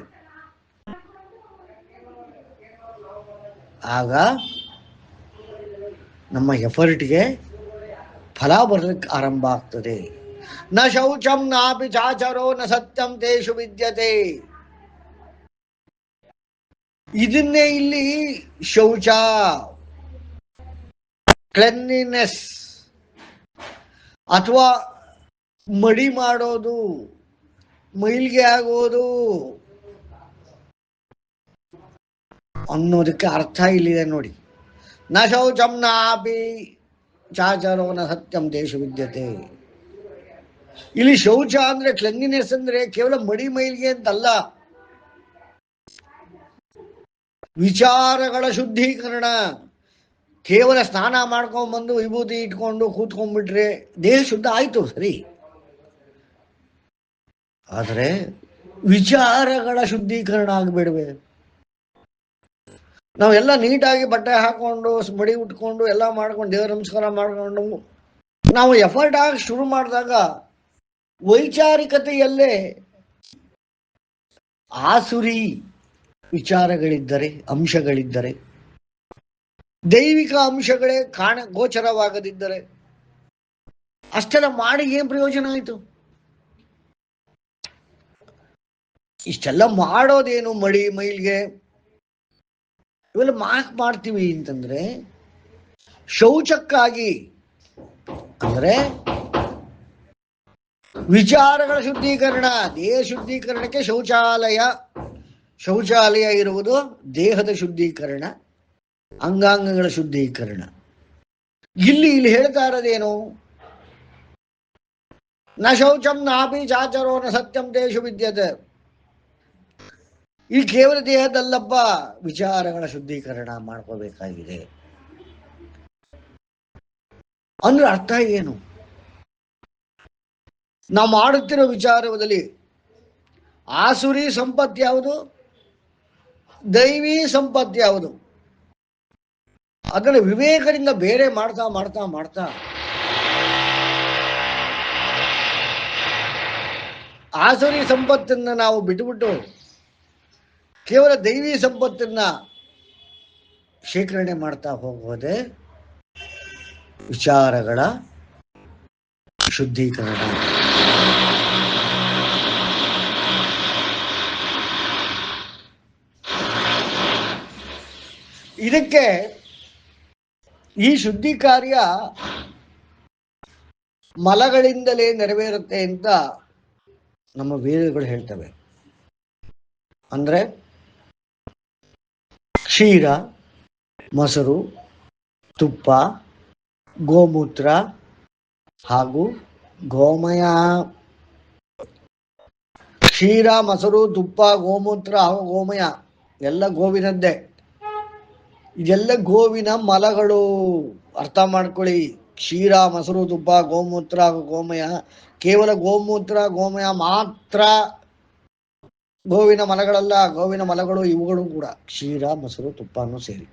ಆಗ ನಮ್ಮ ಎಫರ್ಟ್ಗೆ ಫಲ ಬರಲಿಕ್ಕೆ ಆರಂಭ ಆಗ್ತದೆ. ನ ಶೌಚಂ ನಾಪಿ ಚಾಚರೋ ನ ಸತ್ಯಂ ತೇಷು ವಿದ್ಯತೆ. ಇದನ್ನೇ ಇಲ್ಲಿ ಶೌಚ, ಕ್ಲೆನ್ಲಿನೆಸ್ ಅಥವಾ ಮಡಿ ಮಾಡೋದು, ಮೈಲ್ಗೆ ಆಗೋದು ಅನ್ನೋದಕ್ಕೆ ಅರ್ಥ ಇಲ್ಲಿದೆ ನೋಡಿ. ನ ಶೌಚಂ ನಾಪಿ ಚಾಚರೋ ನ ಸತ್ಯಂ ತೇಷು ವಿದ್ಯತೆ. ಇಲ್ಲಿ ಶೌಚ ಅಂದ್ರೆ ಕ್ಲೆನ್ಲಿನೆಸ್ ಅಂದ್ರೆ ಕೇವಲ ಮಡಿ ಮೈಲ್ಗೆ ಅಂತಲ್ಲ, ವಿಚಾರಗಳ ಶುದ್ಧೀಕರಣ. ಕೇವಲ ಸ್ನಾನ ಮಾಡ್ಕೊಂಡ್ಬಂದು ವಿಭೂತಿ ಇಟ್ಕೊಂಡು ಕೂತ್ಕೊಂಡ್ಬಿಟ್ರೆ ದೇಹ ಶುದ್ಧ ಆಯ್ತು, ಸರಿ. ಆದರೆ ವಿಚಾರಗಳ ಶುದ್ಧೀಕರಣ ಆಗಬೇಡವೆ? ನಾವೆಲ್ಲ ನೀಟಾಗಿ ಬಟ್ಟೆ ಹಾಕೊಂಡು ಮಡಿ ಉಟ್ಕೊಂಡು ಎಲ್ಲ ಮಾಡ್ಕೊಂಡು ದೇವರ ನಮಸ್ಕಾರ ಮಾಡ್ಕೊಂಡು ನಾವು ಎಫರ್ಟ್ ಆಗಿ ಶುರು ಮಾಡಿದಾಗ ವೈಚಾರಿಕತೆಯಲ್ಲೇ ಆಸುರಿ ವಿಚಾರಗಳಿದ್ದರೆ, ಅಂಶಗಳಿದ್ದರೆ, ದೈವಿಕ ಅಂಶಗಳೇ ಗೋಚರವಾಗದಿದ್ದರೆ ಅಷ್ಟೆಲ್ಲ ಮಾಡಿ ಏನ್ ಪ್ರಯೋಜನ ಆಯ್ತು? ಇಷ್ಟೆಲ್ಲ ಮಾಡೋದೇನು? ಮಡಿ ಮೈಲ್ಗೆ ಇವೆಲ್ಲ ಮಾಡ್ತೀವಿ ಅಂತಂದ್ರೆ ಶೌಚಕ್ಕಾಗಿ, ಅಂದ್ರೆ ವಿಚಾರಗಳ ಶುದ್ಧೀಕರಣ, ದೇಹ ಶುದ್ಧೀಕರಣಕ್ಕೆ ಶೌಚಾಲಯ ಇರುವುದು ದೇಹದ ಶುದ್ಧೀಕರಣ, ಅಂಗಾಂಗಗಳ ಶುದ್ಧೀಕರಣ. ಇಲ್ಲಿ ಹೇಳ್ತಾ ಇರೋದೇನು? ನ ಶೌಚಂ ನಾಪಿ ಚಾಚರೋ ನ ಸತ್ಯಂ ತೇಷು ವಿದ್ಯತೆ. ಈ ಕೇವಲ ದೇಹದಲ್ಲಪ್ಪ, ವಿಚಾರಗಳ ಶುದ್ಧೀಕರಣ ಮಾಡ್ಕೋಬೇಕಾಗಿದೆ. ಅಂದ್ರೆ ಅರ್ಥ ಏನು? ನಾವು ಮಾಡುತ್ತಿರೋ ವಿಚಾರದಲ್ಲಿ ಆಸುರಿ ಸಂಪತ್ತು ಯಾವುದು, ದೈವಿ ಸಂಪತ್ತು ಯಾವುದು, ಅದನ್ನು ವಿವೇಕದಿಂದ ಬೇರೆ ಮಾಡ್ತಾ ಮಾಡ್ತಾ ಮಾಡ್ತಾ ಆಸುರಿ ಸಂಪತ್ತನ್ನ ನಾವು ಬಿಟ್ಟುಬಿಟ್ಟು ಕೇವಲ ದೈವಿ ಸಂಪತ್ತನ್ನ ಶೇಖರಣೆ ಮಾಡ್ತಾ ಹೋಗೋದೇ ವಿಚಾರಗಳ ಶುದ್ಧೀಕರಣ. ಇದಕ್ಕೆ ಈ ಶುದ್ಧಿ ಕಾರ್ಯ ಮಲಗಳಿಂದಲೇ ನೆರವೇರುತ್ತೆ ಅಂತ ನಮ್ಮ ವೇದಗಳು ಹೇಳ್ತವೆ. ಅಂದ್ರೆ ಕ್ಷೀರ, ಮೊಸರು, ತುಪ್ಪ, ಗೋಮೂತ್ರ ಹಾಗೂ ಗೋಮಯ. ಕ್ಷೀರ, ಮೊಸರು, ತುಪ್ಪ, ಗೋಮೂತ್ರ ಹಾಗೂ ಗೋಮಯ ಎಲ್ಲ ಗೋವಿನದ್ದೇ. ಇದೆಲ್ಲ ಗೋವಿನ ಮಲಗಳು. ಅರ್ಥ ಮಾಡ್ಕೊಳ್ಳಿ. ಕ್ಷೀರ, ಮೊಸರು, ತುಪ್ಪ, ಗೋಮೂತ್ರ ಹಾಗೂ ಗೋಮಯ ಕೇವಲ ಗೋಮೂತ್ರ ಗೋಮಯ ಮಾತ್ರ ಗೋವಿನ ಮಲಗಳಲ್ಲ. ಗೋವಿನ ಮಲಗಳು ಇವುಗಳು ಕೂಡ ಕ್ಷೀರ, ಮೊಸರು, ತುಪ್ಪನೂ ಸೇರಿ.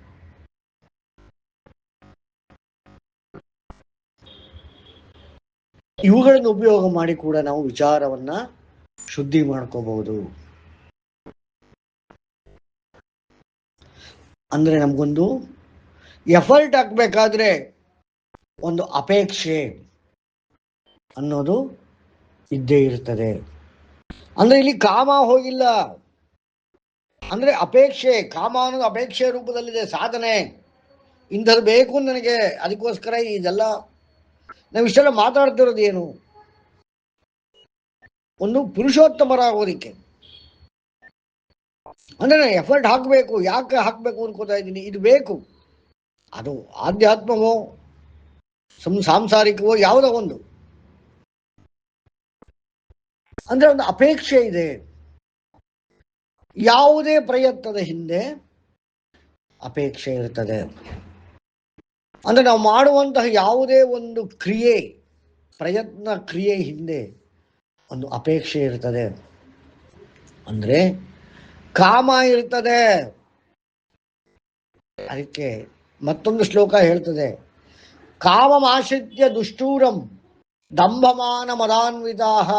ಇವುಗಳನ್ನು ಉಪಯೋಗ ಮಾಡಿ ಕೂಡ ನಾವು ವಿಚಾರವನ್ನ ಶುದ್ಧಿ ಮಾಡ್ಕೋಬಹುದು. ಅಂದ್ರೆ ನಮಗೊಂದು ಎಫರ್ಟ್ ಹಾಕ್ಬೇಕಾದ್ರೆ ಒಂದು ಅಪೇಕ್ಷೆ ಅನ್ನೋದು ಇದ್ದೇ ಇರ್ತದೆ. ಅಂದ್ರೆ ಇಲ್ಲಿ ಕಾಮ ಹೋಗಿಲ್ಲ, ಅಂದ್ರೆ ಅಪೇಕ್ಷೆ. ಕಾಮ ಅನ್ನೋದು ಅಪೇಕ್ಷೆ ರೂಪದಲ್ಲಿದೆ. ಸಾಧನೆ ಇಂಥದ್ದು ಬೇಕು ನನಗೆ, ಅದಕ್ಕೋಸ್ಕರ ಇದೆಲ್ಲ ನಾವು ಇಷ್ಟೆಲ್ಲ ಮಾತಾಡ್ತಿರೋದು ಏನು? ಒಂದು ಪುರುಷೋತ್ತಮರಾಗೋದಿಕ್ಕೆ. ಅಂದ್ರೆ ನಾನು ಎಫರ್ಟ್ ಹಾಕಬೇಕು. ಯಾಕೆ ಹಾಕಬೇಕು ಅನ್ಕೋತಾ ಇದ್ದೀನಿ? ಇದು ಬೇಕು. ಅದು ಆಧ್ಯಾತ್ಮವೋ ಸಾಂಸಾರಿಕವೋ ಯಾವುದೋ ಒಂದು, ಅಂದ್ರೆ ಒಂದು ಅಪೇಕ್ಷೆ ಇದೆ. ಯಾವುದೇ ಪ್ರಯತ್ನದ ಹಿಂದೆ ಅಪೇಕ್ಷೆ ಇರ್ತದೆ. ಅಂದ್ರೆ ನಾವು ಮಾಡುವಂತಹ ಯಾವುದೇ ಒಂದು ಪ್ರಯತ್ನ ಕ್ರಿಯೆ ಹಿಂದೆ ಒಂದು ಅಪೇಕ್ಷೆ ಇರ್ತದೆ. ಅಂದ್ರೆ ಕಾಮ ಇರ್ತದೆ. ಅದಕ್ಕೆ ಮತ್ತೊಂದು ಶ್ಲೋಕ ಹೇಳ್ತದೆ, ಕಾಮಮಾಶ್ರಿತ್ಯ ದುಷ್ಟೂರಂ ದಂಭಮಾನ ಮದಾನ್ವಿತಾಃ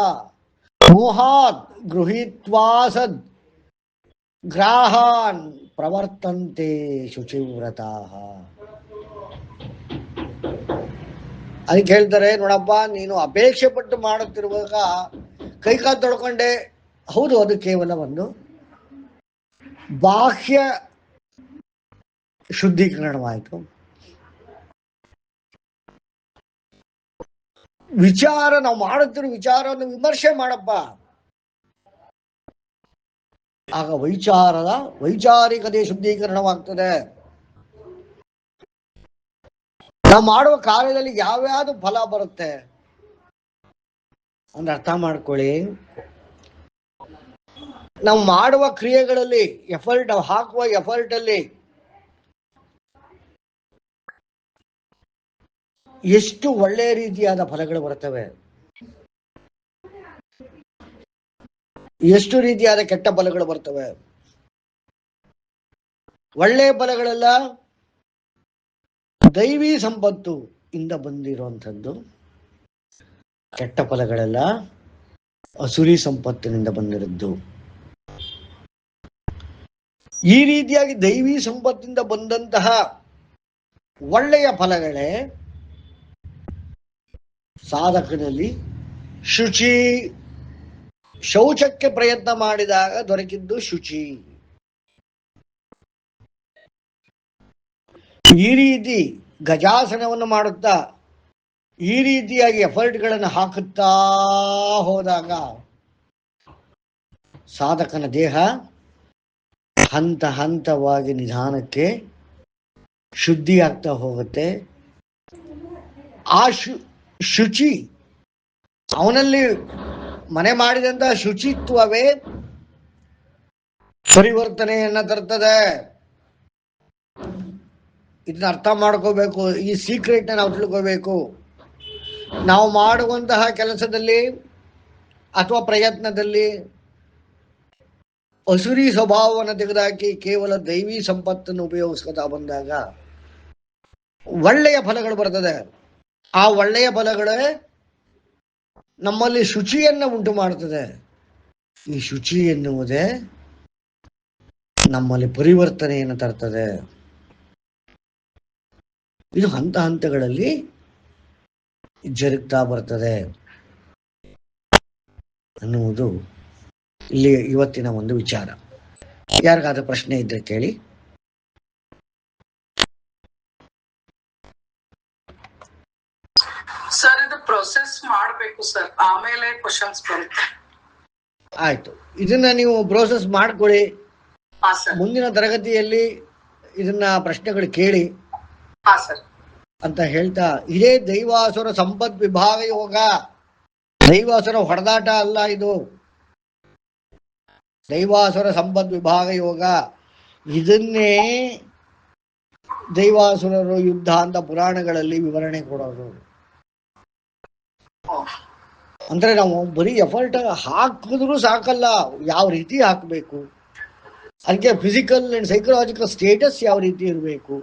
ಮೋಹಾತ್ ಗೃಹೀತ್ವಾಸದ್ ಗ್ರಾಹಾನ್ ಪ್ರವರ್ತಂತೆ ಶುಚಿವ್ರತಾಃ. ಅದಕ್ಕೆ ಹೇಳ್ತಾರೆ, ನೋಡಪ್ಪ ನೀನು ಅಪೇಕ್ಷೆ ಪಟ್ಟು ಮಾಡುತ್ತಿರುವಾಗ ಕೈಕಾಲು ತೊಳ್ಕೊಂಡೆ, ಹೌದು ಅದು ಕೇವಲ ಒಂದು ಬಾಹ್ಯ ಶುದ್ಧೀಕರಣವಾಯಿತು. ವಿಚಾರ, ನಾವು ಮಾಡುತ್ತಿರುವ ವಿಚಾರವನ್ನು ವಿಮರ್ಶೆ ಮಾಡಪ್ಪ, ಆಗ ವೈಚಾರಿಕತೆ ಶುದ್ಧೀಕರಣವಾಗ್ತದೆ. ನಾವು ಮಾಡುವ ಕಾರ್ಯದಲ್ಲಿ ಯಾವ್ಯಾವುದು ಫಲ ಬರುತ್ತೆ ಅಂದ್ರೆ ಅರ್ಥ ಮಾಡ್ಕೊಳ್ಳಿ. ನಾವು ಮಾಡುವ ಕ್ರಿಯೆಗಳಲ್ಲಿ ಎಫರ್ಟ್, ಹಾಕುವ ಎಫರ್ಟ್ ಅಲ್ಲಿ ಎಷ್ಟು ಒಳ್ಳೆಯ ರೀತಿಯಾದ ಫಲಗಳು ಬರ್ತವೆ, ಎಷ್ಟು ರೀತಿಯಾದ ಕೆಟ್ಟ ಫಲಗಳು ಬರ್ತವೆ. ಒಳ್ಳೆಯ ಫಲಗಳೆಲ್ಲ ದೈವಿ ಸಂಪತ್ತು ಇಂದ ಬಂದಿರುವಂಥದ್ದು, ಕೆಟ್ಟ ಫಲಗಳೆಲ್ಲ ಅಸುರಿ ಸಂಪತ್ತಿನಿಂದ ಬಂದಿರದ್ದು. ಈ ರೀತಿಯಾಗಿ ದೈವಿ ಸಂಪತ್ತಿಂದ ಬಂದಂತಹ ಒಳ್ಳೆಯ ಫಲಗಳೇ ಸಾಧಕನಲ್ಲಿ ಶುಚಿ. ಶೌಚಕ್ಕೆ ಪ್ರಯತ್ನ ಮಾಡಿದಾಗ ದೊರಕಿದ್ದು ಶುಚಿ. ಈ ರೀತಿ ಗಜಾಸನವನ್ನು ಮಾಡುತ್ತಾ ಈ ರೀತಿಯಾಗಿ ಎಫರ್ಟ್ಗಳನ್ನು ಹಾಕುತ್ತಾ ಹೋದಾಗ ಸಾಧಕನ ದೇಹ ಹಂತ ಹಂತವಾಗಿ ನಿಧಾನಕ್ಕೆ ಶುದ್ಧಿ ಆಗ್ತಾ ಹೋಗುತ್ತೆ. ಆ ಶುಚಿ ಅವನಲ್ಲಿ ಮನೆ ಮಾಡಿದಂತಹ ಶುಚಿತ್ವವೇ ಪರಿವರ್ತನೆಯನ್ನ ತರ್ತದೆ. ಇದನ್ನ ಅರ್ಥ ಮಾಡ್ಕೋಬೇಕು. ಈ ಸೀಕ್ರೆಟ್ನ ನಾವು ತಿಳ್ಕೋಬೇಕು. ನಾವು ಮಾಡುವಂತಹ ಕೆಲಸದಲ್ಲಿ ಅಥವಾ ಪ್ರಯತ್ನದಲ್ಲಿ ಅಸುರಿ ಸ್ವಭಾವವನ್ನು ತೆಗೆದುಹಾಕಿ ಕೇವಲ ದೈವಿ ಸಂಪತ್ತನ್ನು ಉಪಯೋಗಿಸ್ಕೊತಾ ಬಂದಾಗ ಒಳ್ಳೆಯ ಫಲಗಳು ಬರ್ತದೆ. ಆ ಒಳ್ಳೆಯ ಫಲಗಳೇ ನಮ್ಮಲ್ಲಿ ಶುಚಿಯನ್ನು ಉಂಟು ಮಾಡುತ್ತದೆ. ಈ ಶುಚಿ ಎನ್ನುವುದೇ ನಮ್ಮಲ್ಲಿ ಪರಿವರ್ತನೆಯನ್ನು ತರ್ತದೆ. ಇದು ಹಂತ ಹಂತಗಳಲ್ಲಿ ಜರುಗ್ತಾ ಬರ್ತದೆ ಅನ್ನುವುದು ಇಲ್ಲಿ ಇವತ್ತಿನ ಒಂದು ವಿಚಾರ. ಯಾರಿಗಾದ್ರೂ ಪ್ರಶ್ನೆ ಇದ್ರೆ ಕೇಳಿ. ಸರ್, ಇದು ಪ್ರೊಸೆಸ್ ಮಾಡಬೇಕು ಸರ್, ಆಮೇಲೆ ಕ್ವಶನ್ಸ್ ಬರುತ್ತೆ. ಆಯ್ತು, ಇದನ್ನ ನೀವು ಪ್ರೋಸೆಸ್ ಮಾಡ್ಕೊಳ್ಳಿ. ಮುಂದಿನ ತರಗತಿಯಲ್ಲಿ ಇದನ್ನ ಪ್ರಶ್ನೆಗಳು ಕೇಳಿ ಅಂತ ಹೇಳ್ತಾ, ಇದೇ ದೈವಾಸುರ ಸಂಪತ್ ವಿಭಾಗ ಯೋಗ. ದೈವಾಸುರ ಹೊಡೆದಾಟ ಅಲ್ಲ ಇದು, ದೈವಾಸುರ ಸಂಪತ್ ವಿಭಾಗ ಯೋಗ. ಇದನ್ನೇ ದೈವಾಸುರರು ಯುದ್ಧ ಅಂತ ಪುರಾಣಗಳಲ್ಲಿ ವಿವರಣೆ ಕೊಡೋದು. ಅಂದ್ರೆ ನಾವು ಬರೀ ಎಫರ್ಟ್ ಹಾಕಿದ್ರು ಸಾಕಲ್ಲ, ಯಾವ ರೀತಿ ಹಾಕಬೇಕು, ಅದಕ್ಕೆ ಫಿಸಿಕಲ್ ಅಂಡ್ ಸೈಕಲಾಜಿಕಲ್ ಸ್ಟೇಟಸ್ ಯಾವ ರೀತಿ ಇರಬೇಕು,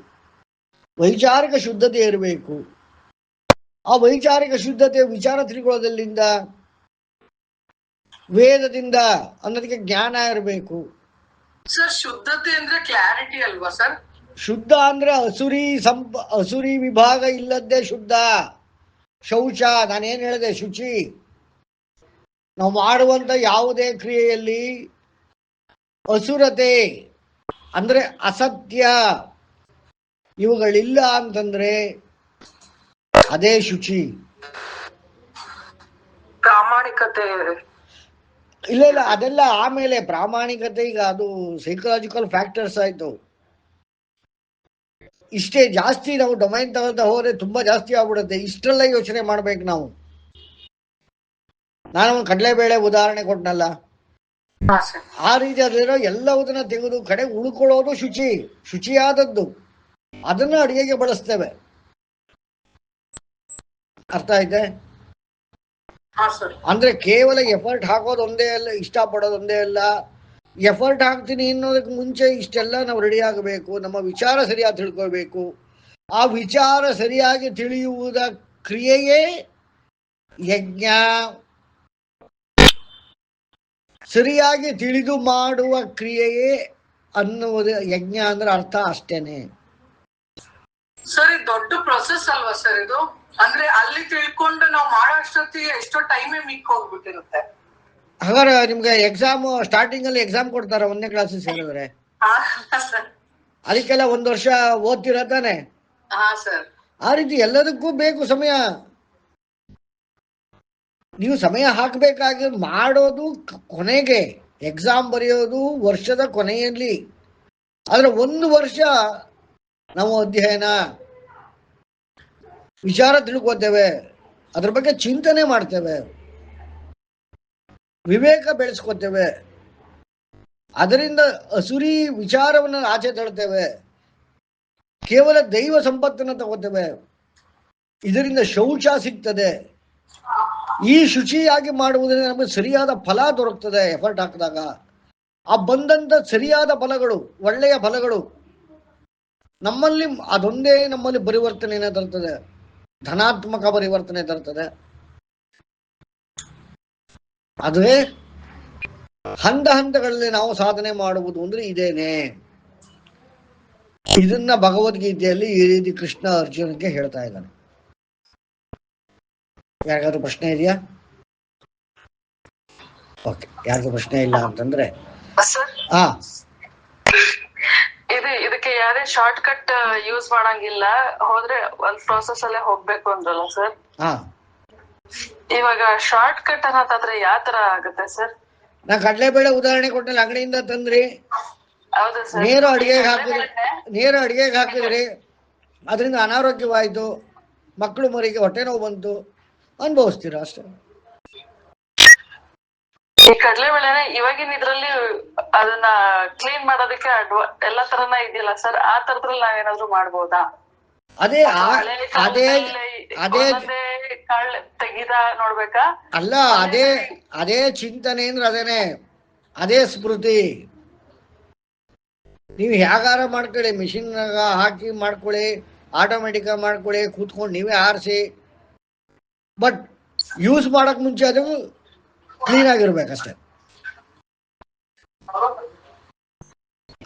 ವೈಚಾರಿಕ ಶುದ್ಧತೆ ಇರಬೇಕು. ಆ ವೈಚಾರಿಕ ಶುದ್ಧತೆ ವಿಚಾರ ತಿಳ್ಕೊಳ್ಳೋದ್ರಿಂದ, ವೇದದಿಂದ ಅನ್ನೋದಕ್ಕೆ ಜ್ಞಾನ ಇರಬೇಕು. ಸರ್, ಶುದ್ಧತೆ ಅಂದ್ರೆ ಕ್ಲಾರಿಟಿ ಅಲ್ವಾ ಸರ್? ಶುದ್ಧ ಅಂದ್ರೆ ಅಸುರಿ ವಿಭಾಗ ಇಲ್ಲದ್ದೇ ಶುದ್ಧ. ಶೌಚ, ನಾನೇನ್ ಹೇಳಿದೆ, ಶುಚಿ. ನಾವು ಮಾಡುವಂತ ಯಾವುದೇ ಕ್ರಿಯೆಯಲ್ಲಿ ಅಸುರತೆ ಅಂದ್ರೆ ಅಸತ್ಯ ಇವುಗಳಿಲ್ಲ ಅಂತಂದ್ರೆ ಅದೇ ಶುಚಿ. ಪ್ರಾಮಾಣಿಕತೆ ಇಲ್ಲ ಇಲ್ಲ, ಅದೆಲ್ಲ ಆಮೇಲೆ. ಪ್ರಾಮಾಣಿಕತೆ ಈಗ ಅದು ಸೈಕಲಾಜಿಕಲ್ ಫ್ಯಾಕ್ಟರ್ಸ್ ಆಯ್ತು. ಇಷ್ಟೇ ಜಾಸ್ತಿ ನಾವು ಡೊಮೈನ್ ತಗೊಳ್ತಾ ಹೋದ್ರೆ ತುಂಬಾ ಜಾಸ್ತಿ ಆಗ್ಬಿಡುತ್ತೆ. ಇಷ್ಟೆಲ್ಲ ಯೋಚನೆ ಮಾಡ್ಬೇಕು ನಾವು. ನಾನು ಒಂದು ಕಡಲೆಬೇಳೆ ಉದಾಹರಣೆ ಕೊಟ್ಟನಲ್ಲ, ಆ ರೀತಿ ಅದಿರೋ ಎಲ್ಲವುದನ್ನ ತೆಗೆದು ಕಡೆ ಉಳ್ಕೊಳ್ಳೋದು ಶುಚಿಯಾದದ್ದು, ಅದನ್ನ ಅಡಿಗೆಗೆ ಬಳಸ್ತೇವೆ. ಅರ್ಥ ಐತೆ? ಅಂದ್ರೆ ಕೇವಲ ಎಫರ್ಟ್ ಹಾಕೋದು ಒಂದೇ ಅಲ್ಲ, ಇಷ್ಟಪಡೋದು ಒಂದೇ ಅಲ್ಲ. ಎಫರ್ಟ್ ಹಾಕ್ತೀನಿ ಅನ್ನೋದಕ್ಕೆ ಮುಂಚೆ ಇಷ್ಟೆಲ್ಲ ನಾವು ರೆಡಿ ಆಗಬೇಕು. ನಮ್ಮ ವಿಚಾರ ಸರಿಯಾಗಿ ತಿಳ್ಕೋಬೇಕು. ಆ ವಿಚಾರ ಸರಿಯಾಗಿ ತಿಳಿಯುವುದ ಕ್ರಿಯೆಯೇ ಯಜ್ಞ. ಸರಿಯಾಗಿ ತಿಳಿದು ಮಾಡುವ ಕ್ರಿಯೆಯೇ ಅನ್ನುವುದು ಯಜ್ಞ ಅಂದ್ರೆ ಅರ್ಥ ಅಷ್ಟೇನೆ. ಸರ್, ಇದು ದೊಡ್ಡ ಪ್ರೊಸೆಸ್ ಅಲ್ವಾ ಸರ್ ಇದು? ಅಂದ್ರೆ ಅಲ್ಲಿ ತಿಳ್ಕೊಂಡು ನಾವು ಮಾಡೋ ಅಷ್ಟೊತ್ತಿಗೆ ಎಷ್ಟೋ ಟೈಮೇ ಮಿಕ್ ಹೋಗ್ಬಿಟ್ಟಿರುತ್ತೆ. ಹಾಗಾದ್ರೆ ನಿಮ್ಗೆ ಎಕ್ಸಾಮ್ ಸ್ಟಾರ್ಟಿಂಗ್ ಅಲ್ಲಿ ಎಕ್ಸಾಮ್ ಕೊಡ್ತಾರ 1ನೇ ಕ್ಲಾಸ್ ಸೇರಿದ್ರೆ? ಹಾ ಸರ್. ಅದಕ್ಕೆಲ್ಲ 1 ವರ್ಷ ಓದ್ತಿರ ತಾನೆ? ಹಾ ಸರ್. ಆ ರೀತಿ ಎಲ್ಲದಕ್ಕೂ ಬೇಕು ಸಮಯ. ನೀವು ಸಮಯ ಹಾಕಬೇಕಾಗಿ ಮಾಡೋದು ಕೊನೆಗೆ, ಎಕ್ಸಾಮ್ ಬರೆಯೋದು ವರ್ಷದ ಕೊನೆಯಲ್ಲಿ. ಆದ್ರೆ 1 ವರ್ಷ ನಾವು ಅಧ್ಯಯನ ವಿಚಾರ ತಿಳ್ಕೋತೇವೆ, ಅದ್ರ ಬಗ್ಗೆ ಚಿಂತನೆ ಮಾಡ್ತೇವೆ, ವಿವೇಕ ಬೆಳೆಸ್ಕೋತೇವೆ, ಅದರಿಂದ ಅಸುರಿ ವಿಚಾರವನ್ನು ಆಚೆ ತಳ್ತೇವೆ, ಕೇವಲ ದೈವ ಸಂಪತ್ತನ್ನು ತಗೋತೇವೆ, ಇದರಿಂದ ಶೌಚ ಸಿಗ್ತದೆ. ಈ ಶುಚಿಯಾಗಿ ಮಾಡುವುದರಿಂದ ನಮಗೆ ಸರಿಯಾದ ಫಲ ದೊರಕ್ತದೆ. ಎಫರ್ಟ್ ಹಾಕಿದಾಗ ಆ ಬಂದಂತ ಸರಿಯಾದ ಫಲಗಳು, ಒಳ್ಳೆಯ ಫಲಗಳು ನಮ್ಮಲ್ಲಿ, ಅದೊಂದೇ ನಮ್ಮಲ್ಲಿ ಪರಿವರ್ತನೆಯನ್ನು ತರ್ತದೆ, ಧನಾತ್ಮಕ ಪರಿವರ್ತನೆ ತರ್ತದೆ. ಅದುವೇ ಹಂತಗಳಲ್ಲಿ ನಾವು ಸಾಧನೆ ಮಾಡುವುದು ಅಂದ್ರೆ ಇದೇನೆ. ಇದನ್ನ ಭಗವದ್ಗೀತೆಯಲ್ಲಿ ಈ ರೀತಿ ಕೃಷ್ಣ ಅರ್ಜುನಕ್ಕೆ ಹೇಳ್ತಾ ಇದ್ದಾನೆ. ಯಾರಿಗಾದ್ರೂ ಪ್ರಶ್ನೆ ಇದೆಯಾ? ಓಕೆ, ಯಾರಿಗೂ ಪ್ರಶ್ನೆ ಇಲ್ಲ ಅಂತಂದ್ರೆ ಹಾ, ಇದಕ್ಕೆ ಯಾರೇ ಶಾರ್ಟ್ ಕಟ್ ಯೂಸ್ ಮಾಡಂಗಿಲ್ಲ, ಹೋದ್ರೆ ಒಂದ್ ಪ್ರೋಸೆಸ್ ಅಲ್ಲೇ ಹೋಗ್ಬೇಕು ಅಂದ್ರಲ್ಲ ಸರ್. ಹಾ, ಇವಾಗ ಶಾರ್ಟ್ ಕಟ್ ಅನ್ನೋದಾದ್ರೆ ಯಾವ ತರ ಆಗುತ್ತೆ ಸರ್? ನಾ ಕಡಲೆಬೇಳೆ ಉದಾಹರಣೆ ಕೊಟ್ಟಲ್ಲ, ಅಂಗಡಿಯಿಂದ ತಂದ್ರಿ, ಹೌದು ಸರ್. ನೇರ ಅಡಿಗೆಗೆ ಹಾಕಿದ್ರಿ, ಅದರಿಂದ ಅನಾರೋಗ್ಯವಾಯ್ತು, ಮಕ್ಕಳು ಮರಿಗೆ ಹೊಟ್ಟೆ ನೋವು ಬಂತು, ಅನುಭವಿಸ್ತೀರಾ ಅಷ್ಟೇ. ಈ ಕಡಲೆಬೇಳೆನೆ ಇವಾಗಿನ ಇದ್ರಲ್ಲಿ ಅದನ್ನ ಕ್ಲೀನ್ ಮಾಡೋದಕ್ಕೆ ಎಲ್ಲಾ ತರನ ಇದೆಯಲ್ಲ ಸರ್, ಆ ತರದ್ರಲ್ಲಿ ನಾವೇನಾದ್ರು ಮಾಡ್ಬೋದಾ? ಅದೇ ಕಾಳ್ ತೆಗಿದ ನೋಡ್ಬೇಕಾ? ಅಲ್ಲ, ಅದೇ ಚಿಂತನೆ ಅಂದ್ರೆ ಅದೇನೆ, ಅದೇ ಸ್ಮೃತಿ. ನೀವು ಹೇಗಾರ ಮಾಡ್ಕೊಳ್ಳಿ, ಮಿಷಿನ್ ಹಾಕಿ ಮಾಡ್ಕೊಳ್ಳಿ, ಆಟೋಮೆಟಿಕ್ ಮಾಡ್ಕೊಳ್ಳಿ, ಕೂತ್ಕೊಂಡು ನೀವೇ ಆರಿಸಿ, ಬಟ್ ಯೂಸ್ ಮಾಡಕ್ ಮುಂಚೆ ಅದು ಕ್ಲೀನ್ ಆಗಿರ್ಬೇಕಷ್ಟೆ.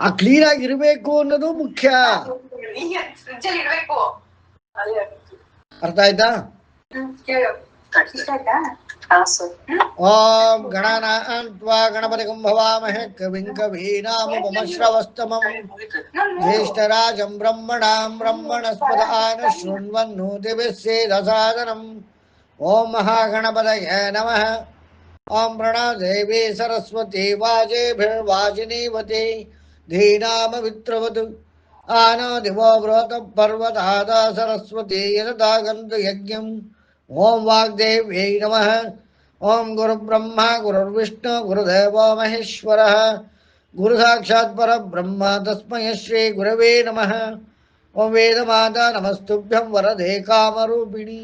ಆ ಕ್ಲೀನ್ ಆಗಿರ್ಬೇಕು ಅನ್ನೋದು ಮುಖ್ಯ. ಅರ್ಥ ಆಯ್ತಾ? ಓಂ ಗಣನಾನ್ವಾ ಗಣಪತಿಂ ಭವಾಮಹೇ ಕವಿಂ ಕವೀನಾಮುಪಮಶ್ರವಸ್ತಮಂ ಜ್ಯೇಷ್ಠರಾಜಂ ಬ್ರಹ್ಮಣಾಂ ಬ್ರಹ್ಮಣಸ್ಪದಾನ ಶೃಣ್ವನ್ನೋತಿಭಿಸ್ಸೇದಸಾದನಂ. ಓಂ ಮಹಾಗಣಪತಯೇ ನಮಃ. ಓಂ ಪ್ರಣದೇವಿ ಸರಸ್ವತಿ ವಾಜೇಭಿರ್ವಾಜಿನೀವತಿ ಧೀನಾಮವಿತ್ರವತು ಆನೋ ದಿವೋ ಬೃಹತ ಪರ್ವತಾದ ಸರಸ್ವತಿ ಯದಾಗಂತು ಯಜ್ಞಂ. ಓಂ ವಾಗ್ದೇವ್ಯೈ ನಮಃ. ಓಂ ಗುರುಬ್ರಹ್ಮ ಗುರುರ್ವಿಷ್ಣು ಗುರುದೇವೋ ಮಹೇಶ್ವರಃ ಗುರು ಸಾಕ್ಷಾತ್ ಪರಬ್ರಹ್ಮ ತಸ್ಮೈ ಶ್ರೀ ಗುರವೇ ನಮಃ. ಓಂ ವೇದಮಾತಾ ನಮಸ್ತುಭ್ಯಂ ವರದೆ ಕಾಮರೂಪಿಣಿ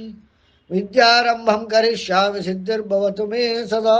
ವಿದ್ಯಾರಂಭಂ ಕರಿಷ್ಯಾಮಿ ಸಿದ್ಧಿರ್ಭವತು ಮೇ ಸದಾ.